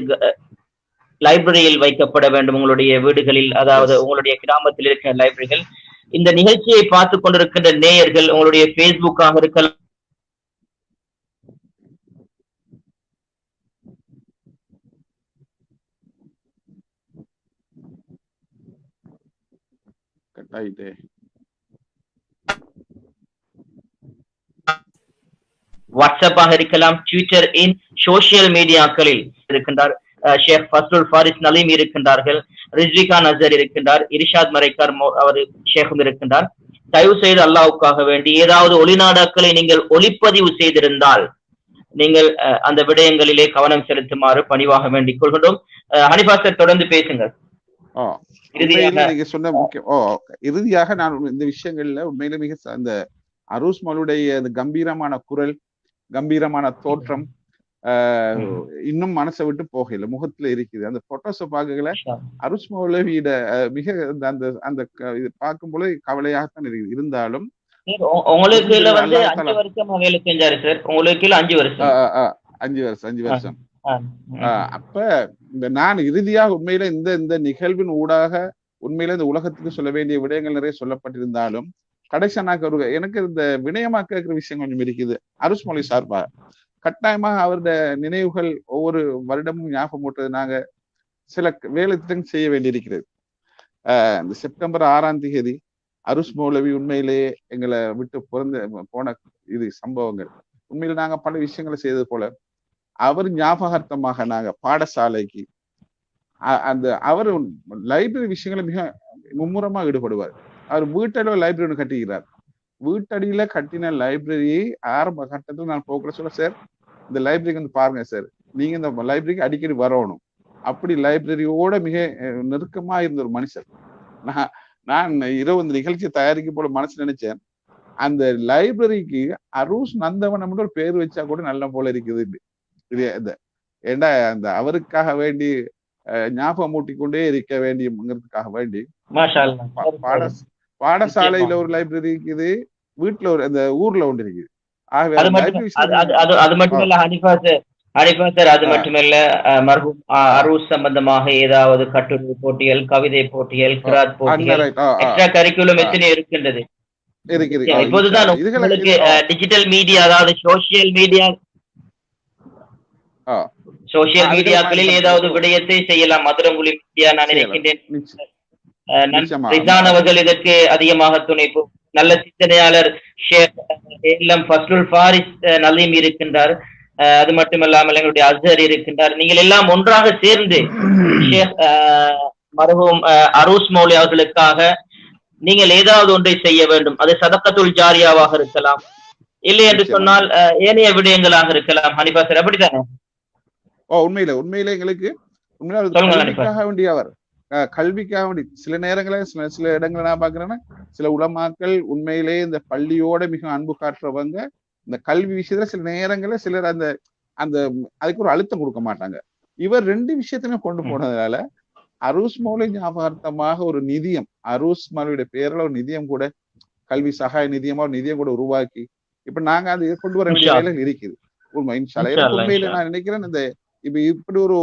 லைப்ரரியில் வைக்கப்பட வேண்டும். உங்களுடைய வீடுகளில், அதாவது உங்களுடைய கிராமத்தில் இருக்கிற லைப்ரரிகள். இந்த நிகழ்ச்சியை பார்த்து கொண்டிருக்கின்ற நேயர்கள் உங்களுடைய பேஸ்புக்காக இருக்கலாம், வாட்ஸ்அப்பாக இருக்கலாம், ட்விட்டர், சோசியல் மீடியாக்களில் இருக்கின்றார் ஷேக் ஃபஸ்லுல் ஃபாரிஸ் நலீம் இருக்கின்றார்கள், ரிஸ்விகான் அசர் இருக்கின்றார், இர்ஷாத் மரைக்கார் அவர் ஷேக்கும் இருக்கின்றார். தயவு செய்து அல்லாஹ்வுக்காக வேண்டி ஏதாவது ஒளிநாடாக்களை நீங்கள் ஒளிப்பதிவு செய்திருந்தால் நீங்கள் அந்த விடயங்களிலே கவனம் செலுத்துமாறு பணிவாக வேண்டிக் கொள்கின்றோம். ஹனிஃபா சார் தொடர்ந்து பேசுங்கள். நீங்க சொன்ன இறுதியாக நான் இந்த விஷயங்கள்ல உண்மையில மிக அந்த அரூஸ் மௌலவியுடைய கம்பீரமான குரல், கம்பீரமான தோற்றம் இன்னும் மனசை விட்டு போகல, முகத்துல இருக்குது. அந்த போட்டோஸை பார்க்கல அரூஸ் மௌலவியோட மிக அந்த அந்த இது பார்க்கும் போது கவலையாகத்தான் இருக்குது. இருந்தாலும் உங்களுக்கு 5 வருஷம் வேலை செஞ்சாரு சார். உங்களுக்கு 5 வருஷம். அப்ப நான் இறுதியாக உண்மையில இந்த நிகழ்வின் ஊடாக உண்மையில இந்த உலகத்துக்கு சொல்ல வேண்டிய விடயங்கள் நிறைய சொல்லப்பட்டிருந்தாலும் கடைசியாக எனக்கு இந்த வினயமா கேட்கிற விஷயம் கொஞ்சம் இருக்குது. அரூஸ் மௌலவி சார்பா கட்டாயமாக அவருடைய நினைவுகள் ஒவ்வொரு வருடமும் ஞாபகம் ஊட்டுறது நாங்க சில வேலை திட்டம் செய்ய வேண்டியிருக்கிறது. இந்த செப்டம்பர் 6ஆம் தேதி அரூஸ் மௌலவி உண்மையிலேயே எங்களை விட்டு போன இது சம்பவங்கள் உண்மையில நாங்க பல விஷயங்களை செய்தது போல அவர் ஞாபகார்த்தமாக நாங்க பாடசாலைக்கு அவர் லைப்ரரி விஷயங்களை மிக மும்முரமாக ஈடுபடுவார். அவர் வீட்டளவு லைப்ரரி ஒன்று கட்டிக்கிறார். வீட்டடியில கட்டின லைப்ரரியை ஆரம்ப கட்டத்தில் நான் போக்குற சொல்ல, சார் இந்த லைப்ரரிக்கு வந்து பாருங்க சார், நீங்க இந்த லைப்ரரிக்கு அடிக்கடி வரணும். அப்படி லைப்ரரியோட மிக நெருக்கமா இருந்த ஒரு மனுஷர். நான் இரவு இந்த நிகழ்ச்சியை தயாரிக்க போல மனசு நினைச்சேன், அந்த லைப்ரரிக்கு அரூஸ் நந்தவனம் ஒரு பேர் வச்சா கூட நல்ல போல இருக்குது. இது ஏண்டா அந்த அவருக்காக வேண்டி ஞாபகம் மூட்டிக்கொண்டே இருக்க வேண்டியதுக்காக வேண்டி பாடசாலையில ஒரு லைப்ரரி இருக்குது, வீட்டுல ஒரு அந்த ஊர்ல ஒன்று இருக்குது. அது மட்டுமல்ல ஹனிஃபா சார், அது மட்டுமல்ல மர்ஹூம் அரூஸ் சம்பந்தமாக ஏதாவது கட்டுரை போட்டிகள், கவிதை போட்டிகள், கிராத் போட்டிகள், எக்ஸ்ட்ரா கரிக்குலம் எத்தனை இருக்கின்றது. இப்போதுதான் உங்களுக்கு டிஜிட்டல் மீடியா, அதாவது சோசியல் மீடியாக்களில் ஏதாவது விடயத்தை செய்யலாம். மதுரங்குழி மீடியா நான் நினைக்கின்றேன் ரிசான் அவர்கள் இதற்கு அதிகமாக துணைப்பு. நல்ல சிந்தனையாளர் ஷேக் ஃபஸ்லுல் ஃபாரிஸ் நலீம் இருக்கின்றார். அது மட்டுமல்லாமல் எங்களுடைய அஸ்ஹர் இருக்கின்றார். நீங்கள் எல்லாம் ஒன்றாக சேர்ந்து ஷேக் மர்ஹூம் அரூஸ் மௌலவி அவர்களுக்காக நீங்கள் ஏதாவது ஒன்றை செய்ய வேண்டும். அது சதக்கத்துல் ஜாரியாவாக இருக்கலாம், இல்லை என்று சொன்னால் ஏனைய விடயங்களாக இருக்கலாம். ஹனிஃபா சார் அப்படித்தானே? உண்மையில எங்களுக்கு கல்விக்காக வேண்டிய அவர் கல்விக்காக வேண்டி சில நேரங்களில் சில இடங்களை நான் பாக்குறேன்னா சில உலமாக்கள் உண்மையிலே இந்த பள்ளியோட மிக அன்பு காட்டுறவங்க இந்த கல்வி விஷயத்துல சில நேரங்களில் சிலர் அந்த அந்த அதுக்கு ஒரு அழுத்தம் கொடுக்க மாட்டாங்க. இவர் 2 விஷயத்தையுமே கொண்டு போனதுனால அரூஸ் மௌலை ஞாபகார்த்தமாக ஒரு நிதியம், அரூஸ் மௌலியுடைய பேரில் ஒரு நிதியம் கூட, கல்வி சகாய நிதியமா ஒரு நிதியம் கூட உருவாக்கி இப்ப நாங்க அது கொண்டு வர வேண்டிய வேலைகள் இருக்குது. உண்மையில நான் நினைக்கிறேன் இந்த இப்ப இப்படி ஒரு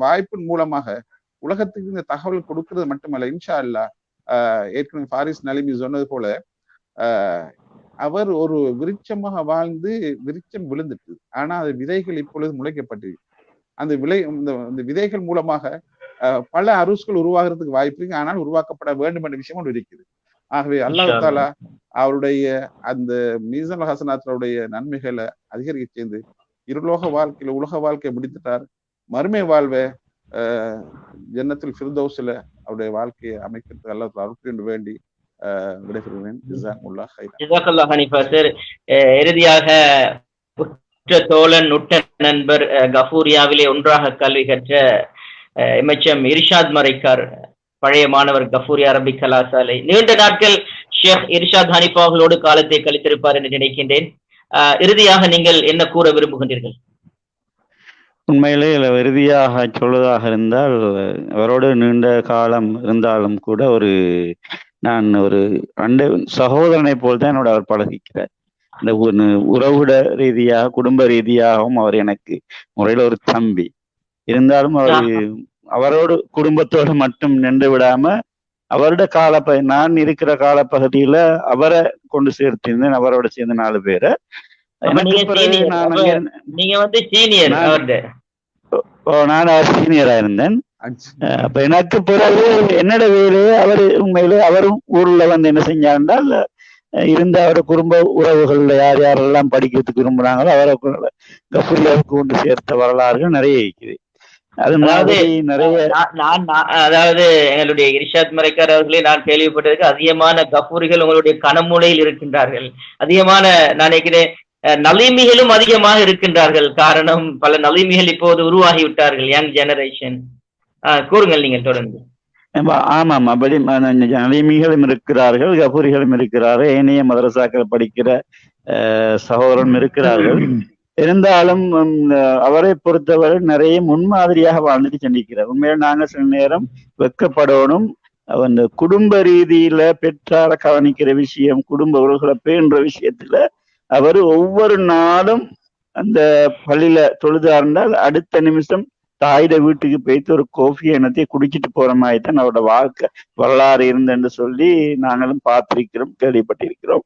வாய்ப்பின் மூலமாக உலகத்துக்கு இந்த தகவல் கொடுக்கறது மட்டுமல்ல, இன்ஷா அல்லாஹ் ஏற்கனவே ஃபாரிஸ் நலிமி சொன்னது போல அவர் ஒரு விருட்சமாக வாழ்ந்து விருட்சம் விழுந்துட்டு, ஆனா அது விதைகள் இப்பொழுது முளைக்கப்பட்டு அந்த இந்த விதைகள் மூலமாக பல அரூஸ்கள் உருவாகிறதுக்கு வாய்ப்பு இருக்கு. ஆனால் உருவாக்கப்பட வேண்டும் என்ற விஷயம் ஒன்று இருக்குது. ஆகவே அல்லாஹ் தாலா அவருடைய அந்த மீசான் ஹசனாத்துடைய நன்மைகளை அதிகரிக்க செய்து இருலோக வாழ்க்கையில உலக வாழ்க்கையை முடித்துட்டார். மறுமை வாழ்வை ஜன்னத்துல் ஃபிர்தௌஸ்ல அவருடைய வாழ்க்கையை அமைக்கிறதுக்கு அல்லாஹ் அருள் என்று வேண்டி விடைபெறுகிறேன். ஜஸாக்குமுல்லாஹ் கைரன். ஜஸாக்கல்லாஹ் ஹனீஃபா சார். இறுதியாக உற்ற தோழன் உற்ற நண்பர் கஃபூரியாவிலே ஒன்றாக கல்வி கற்ற எம்எச்எம் இர்ஷாத் மரைக்கார், பழைய மாணவர் கஃபூரியா அரபிக் கலாசாலை, நீண்ட நாட்கள் ஷேக் இர்ஷாத் ஹனீஃபா அவர்களோடு காலத்தை கழித்திருப்பார் என்று நினைக்கின்றேன். இறுதியாக நீங்கள் என்ன கூற விரும்புகின்றீர்கள்? உண்மையிலே இறுதியாக சொல்வதாக இருந்தால், அவரோடு நீண்ட காலம் இருந்தாலும் கூட நான் ஒரு சகோதரனை போல் தான் என்னோட அவர் பழகிக்கிறார். இந்த உறவுட ரீதியாக குடும்ப ரீதியாகவும் அவர் எனக்கு முறையில ஒரு தம்பி இருந்தாலும் அவரோடு குடும்பத்தோடு மட்டும் நின்று விடாம அவரோட நான் இருக்கிற காலப்பகுதியில அவரை கொண்டு சேர்த்திருந்தேன். அவரோட சேர்ந்து 4 பேரை. நான் அவர் சீனியரா இருந்தேன். அப்ப எனக்கு பிறகு என்னோட வேலையை உண்மையிலே அவரும் ஊர்ல என்ன செஞ்சாருந்தால் இருந்த அவரோட குடும்ப உறவுகள்ல யார் யாரெல்லாம் படிக்கிறதுக்கு விரும்புறாங்களோ அவரை கஃபூரியாவுக்கு கொண்டு சேர்த்த வரலாறுகள் நிறைய இருக்குது. அதாவது எங்களுடைய இர்ஷாத் மரைக்கார் அவர்களே, நான் கேள்விப்பட்டதுக்கு அதிகமான கஃபூரிகள் உங்களுடைய கனமூலையில் இருக்கின்றார்கள். அதிகமான நான் நினைக்கிறேன் நலிமிகளும் அதிகமாக இருக்கின்றார்கள். காரணம், பல நலிமிகள் இப்போது உருவாகிவிட்டார்கள், யங் ஜெனரேஷன். கூறுங்கள் நீங்கள் தொடர்ந்து. ஆமாம், அப்படி நலிமிகளும் இருக்கிறார்கள், கஃபூரிகளும் இருக்கிறார்கள், ஏனைய மதரசாக்கள் படிக்கிற சகோதரனும் இருக்கிறார்கள். இருந்தாலும் அவரை பொறுத்தவரை நிறைய முன்மாதிரியாக வாழ்ந்துட்டு சென்றிருக்கிறார். உண்மையில நாங்க சில நேரம் வெக்கப்படணும். அந்த குடும்ப ரீதியில பெற்றார கவனிக்கிற விஷயம், குடும்ப உறவுகளை பேணுற விஷயத்துல அவர் ஒவ்வொரு நாளும் அந்த பள்ளியில தொழுதா இருந்தால் அடுத்த நிமிஷம் தாயிட வீட்டுக்கு போயிட்டு ஒரு கோஃபி எண்ணத்தையும் குடிச்சிட்டு போற மாதிரி தான் அவரோட வாழ்க்கை வரலாறு இருந்தேன்னு சொல்லி நாங்களும் பார்த்திருக்கிறோம், கேள்விப்பட்டிருக்கிறோம்.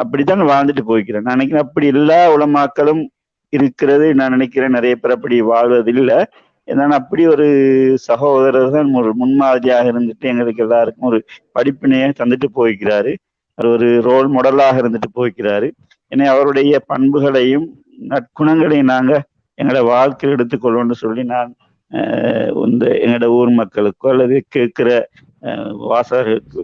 அப்படித்தான் வாழ்ந்துட்டு போய்க்கிறேன். நான் நினைக்கிறேன் அப்படி எல்லா உலமாக்களும் இருக்கிறது. நான் நினைக்கிறேன் நிறைய பேர் அப்படி வாழ்வதில்லை. ஏன்னா அப்படி ஒரு சகோதரர் தான் ஒரு முன்மாதிரியாக இருந்துட்டு எங்களுக்கு எல்லாருக்கும் ஒரு படிப்பினையை தந்துட்டு போய்க்கிறாரு. ஒரு ரோல் மாடலாக இருந்துட்டு போய்க்கிறாரு. ஏன்னா அவருடைய பண்புகளையும் நற்குணங்களையும் நாங்க எங்களோட வாழ்க்கையில் எடுத்துக்கொள்ளணும்னு சொல்லி நான் எங்களோட ஊர் மக்களுக்கோ அல்லது கேட்கிற வாசகர்களுக்கு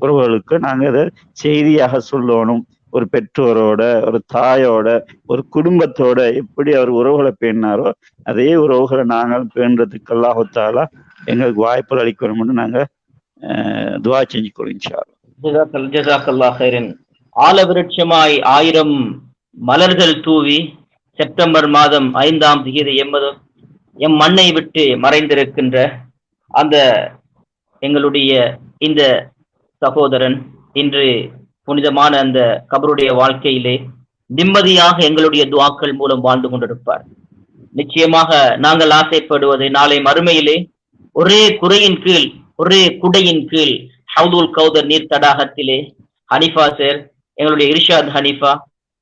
உறவுகளுக்கு நாங்க அதை செய்தியாக சொல்லணும். ஒரு பெற்றோரோட, ஒரு தாயோட, ஒரு குடும்பத்தோட எப்படி அவர் உறவுகளை பேணினாரோ அதே உறவுகளை நாங்கள் பேணுறதுக்கு அல்லாஹ் தஆலா எங்களுக்கு வாய்ப்புகள் அளிக்கணும்னு நாங்க துஆ செஞ்சு கொள்ளும். ஜஸாக்கல்லாஹ் கைரன். ஆலவிருட்சமாய் 1000 மலர்கள் தூவி செப்டம்பர் மாதம் 5ஆம் தேதி எம் மண்ணை விட்டு மறைந்திருக்கின்ற அந்த எங்களுடைய இந்த சகோதரன் இன்று புனிதமான அந்த கபருடைய வாழ்க்கையிலே நிம்மதியாக எங்களுடைய துஆக்கள் மூலம் வாழ்ந்து கொண்டிருப்பார். நிச்சயமாக நாங்கள் ஆசைப்படுவது நாளை மறுமையிலே ஒரே குறையின் கீழ், ஒரே குடையின் கீழ் ஹவுதுல் கௌதர் நீர் தடாகத்திலே ஹனீஃபா சார், எங்களுடைய இர்ஷாத் ஹனீஃபா,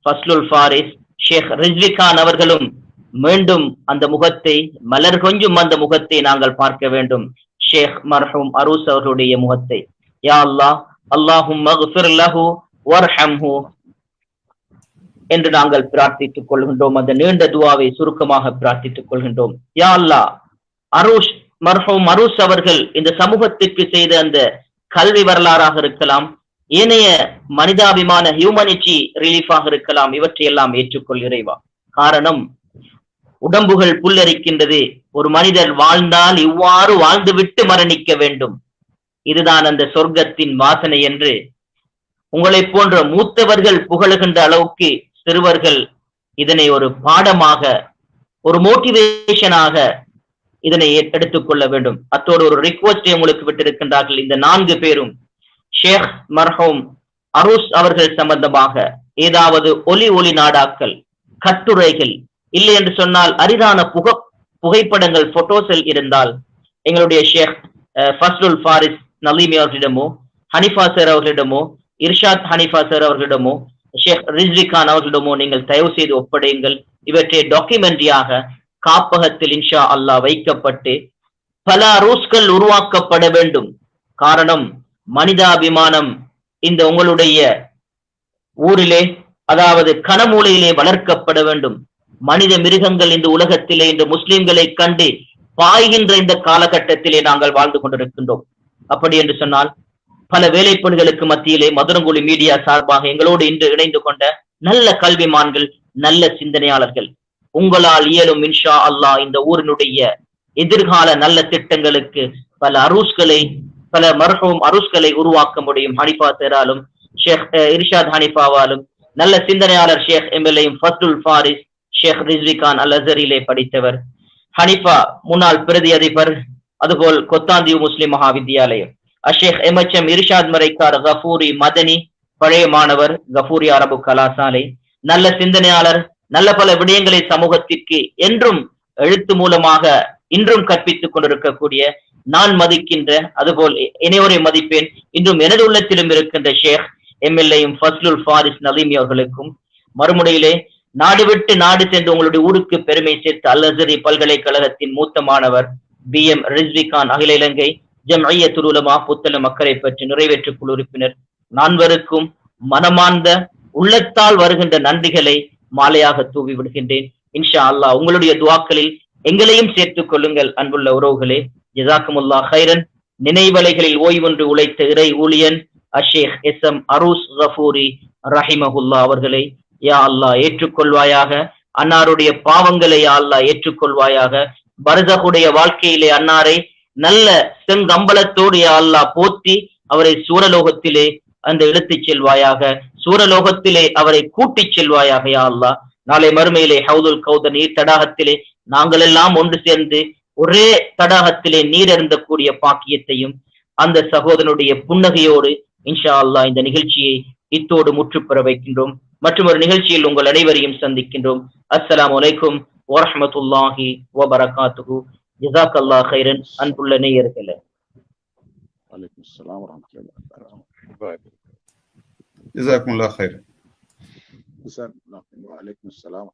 ஃபஸ்லுல் ஃபாரிஸ், ஷேக் ரிஸ்வி கான் அவர்களும் மீண்டும் அந்த முகத்தை, மலர் கொஞ்சும் அந்த முகத்தை நாங்கள் பார்க்க வேண்டும். ஷேக் மர்ஹூம் அரூஸ் அவர்களுடைய முகத்தை. யா அல்லாஹ், அல்லாஹும்ம ஃகிர் லஹு வர்ஹம்ஹு என்று நாங்கள் பிரார்த்தித்துக் கொள்கின்றோம். அந்த நீண்ட துஆவை சுருக்கமாக பிரார்த்தித்துக் கொள்கின்றோம். யா அல்லாஹ், அரூஸ் மர்ஹூம் அரூஸ் அவர்கள் இந்த சமூகத்திற்கு செய்த அந்த கல்வி வரலாறாக இருக்கலாம், ஏனைய மனிதாபிமான ஹியூமனிட்டி ரிலீஃபாக இருக்கலாம், இவற்றையெல்லாம் ஏற்றுக்கொள் இறைவா. காரணம், உடம்புகள் புல்லரிக்கின்றது. ஒரு மனிதர் வாழ்ந்தால் இவ்வாறு வாழ்ந்துவிட்டு மரணிக்க வேண்டும். இதுதான் அந்த சொர்க்கத்தின் வாசனை என்று உங்களை போன்ற மூத்தவர்கள் புகழுகின்ற அளவுக்கு சிறுவர்கள் இதனை ஒரு பாடமாக, ஒரு மோட்டிவேஷனாக இதனை எடுத்துக்கொள்ள வேண்டும். அத்தோடு ஒரு ரிக்வெஸ்டை உங்களுக்கு விட்டிருக்கின்றார்கள். இந்த 4 பேரும் ஷேக் மர்ஹூம் அரூஸ் அவர்கள் சம்பந்தமாக ஏதாவது ஒலி நாடாக்கள், கட்டுரைகள், இல்லை என்று சொன்னால் அரிதான புகைப்படங்கள், போட்டோஸில் இருந்தால் எங்களுடைய ஷேக் ஃபஸ்லுல் ஃபாரிஸ் நலீமி அவர்களிடமோ, ஹனிஃபா சார் அவர்களிடமோ, இர்ஷாத் ஹனிஃபா சார் அவர்களிடமோ, ஷேக் ரிஸ்வி கான் அவர்களிடமோ நீங்கள் தயவு செய்து ஒப்படையுங்கள். இவற்றை டாக்குமெண்ட்ரியாக காப்பகத்தில் இன்ஷா அல்லாஹ் வைக்கப்பட்டு பல அரூஸ்கள் உருவாக்கப்பட வேண்டும். காரணம், மனிதாபிமானம் இந்த உங்களுடைய ஊரிலே, அதாவது கனமூலையிலே வளர்க்கப்பட வேண்டும். மனித மிருகங்கள் இந்த உலகத்திலே இந்த முஸ்லிம்களை கண்டு பாய்கின்ற இந்த காலகட்டத்திலே நாங்கள் வாழ்ந்து கொண்டிருக்கின்றோம். அப்படி என்று சொன்னால் பல வேலைப்பணிகளுக்கு மத்தியிலே மதுரங்குழி மீடியா சார்பாக எங்களோடு இன்று இணைந்து கொண்ட நல்ல கல்விமான்கள், நல்ல சிந்தனையாளர்கள், உங்களால் இயலும் இன்ஷா அல்லாஹ் இந்த ஊரினுடைய எதிர்கால நல்ல திட்டங்களுக்கு பல அரூஸ்களை, பல மர்ஹூம் அரூஸ்களை உருவாக்க முடியும். ஹனிஃபா சேராலும், ஷேக் இர்ஷாத் ஹனிஃபாவாலும், நல்ல சிந்தனையாளர் ஷேக் எம்எல்ஏயும் ஃபஸ்லுல் ஃபாரிஸ், ஷேக் ரிஸ்வி கான் அல் அஸரிலே படித்தவர், ஹனிஃபா முன்னாள் பிரதி அதிபர், அதுபோல் கொத்தாந்தீவு முஸ்லிம் மகா வித்தியாலயம், அஷேக் எம்எச்எம் இர்ஷாத் மரைக்கார் கஃபூரி மதனி பழைய மாணவர், கஃபூரி அரபு கலாசாலை, நல்ல சிந்தனையாளர், நல்ல பல விடயங்களை சமூகத்திற்கு என்றும் எழுத்து மூலமாக இன்றும் கற்பித்துக் கொண்டிருக்கக்கூடிய, நான் மதிக்கின்ற, அதுபோல் இணையோரை மதிப்பேன், இன்றும் எனது உள்ளத்திலும் இருக்கின்ற ஷேக் எம்எல்ஏயும் ஃபஸ்லுல் ஃபாரிஸ் நலீமி அவர்களுக்கும், மறுமுனையிலே நாடு விட்டு நாடு சென்று உங்களுடைய ஊருக்கு பெருமை சேர்த்த அல் அஸரி பல்கலைக்கழகத்தின் மூத்த மாணவர் BM ரிஸ்வி கான், அகில இலங்கை ஜம்இய்யத்துல் உலமா புத்தளம் அக்கரை பற்றி நிறைவேற்று குழு உறுப்பினர், 4 மனமார்ந்த உள்ளத்தால் வருகின்ற நன்றிகளை மாலையாக தூவி விடுகின்றேன். இன்ஷா அல்லாஹ் உங்களுடைய துஆக்களில் எங்களையும் சேர்த்துக் கொள்ளுங்கள். அன்புள்ள உறவுகளே, ஜஸாக்குமுல்லாஹ் ஹைரன். நினைவலைகளில் ஓய்வொன்று உழைத்த இறை ஊழியன் அஷேக் SM அரூஸ் கஃபூரி ரஹிமஹுல்லா அவர்களை யா அல்லாஹ் ஏற்றுக்கொள்வாயாக. அன்னாருடைய பாவங்களை யா அல்லாஹ் ஏற்றுக்கொள்வாயாக. பர்ஸகுடைய வாழ்க்கையிலே அன்னாரை நல்ல செங்கம்பலத்தோடு யா அல்லாஹ் போற்றி அவரை சூரலோகத்திலே அந்த எடுத்துச் செல்வாயாக. சூரலோகத்திலே அவரை கூட்டிச் செல்வாயாக யா அல்லாஹ். நாளை மறுமையிலே ஹவுதுல் கௌதர் நீர் தடாகத்திலே நாங்கள் எல்லாம் ஒன்று சேர்ந்து ஒரே தடாகத்திலே நீர் அருந்தக்கூடிய பாக்கியத்தையும் அந்த சகோதரனுடைய புன்னகையோடு இன்ஷா அல்லாஹ் இந்த நிகழ்ச்சியை இத்தோடு முற்றுப்பெற வைக்கின்றோம். மற்றும் ஒரு நிகழ்ச்சியில் உங்கள் அனைவரையும் சந்திக்கின்றோம். அஸ்ஸலாமு அலைக்கும் வரஹ்மத்துல்லாஹி வபரகாத்துஹு. ஜஸாக்கல்லாஹ் ஹைரன். அன்புள்ள நேயர்களே, வலைக்கும் அஸ்ஸலாம் வரஹ்மத்துல்லாஹி வபரகாத்துஹு. ஜஸாக்குமுல்லாஹ் ஹைர். வலைக்கும் அஸ்ஸலாம்.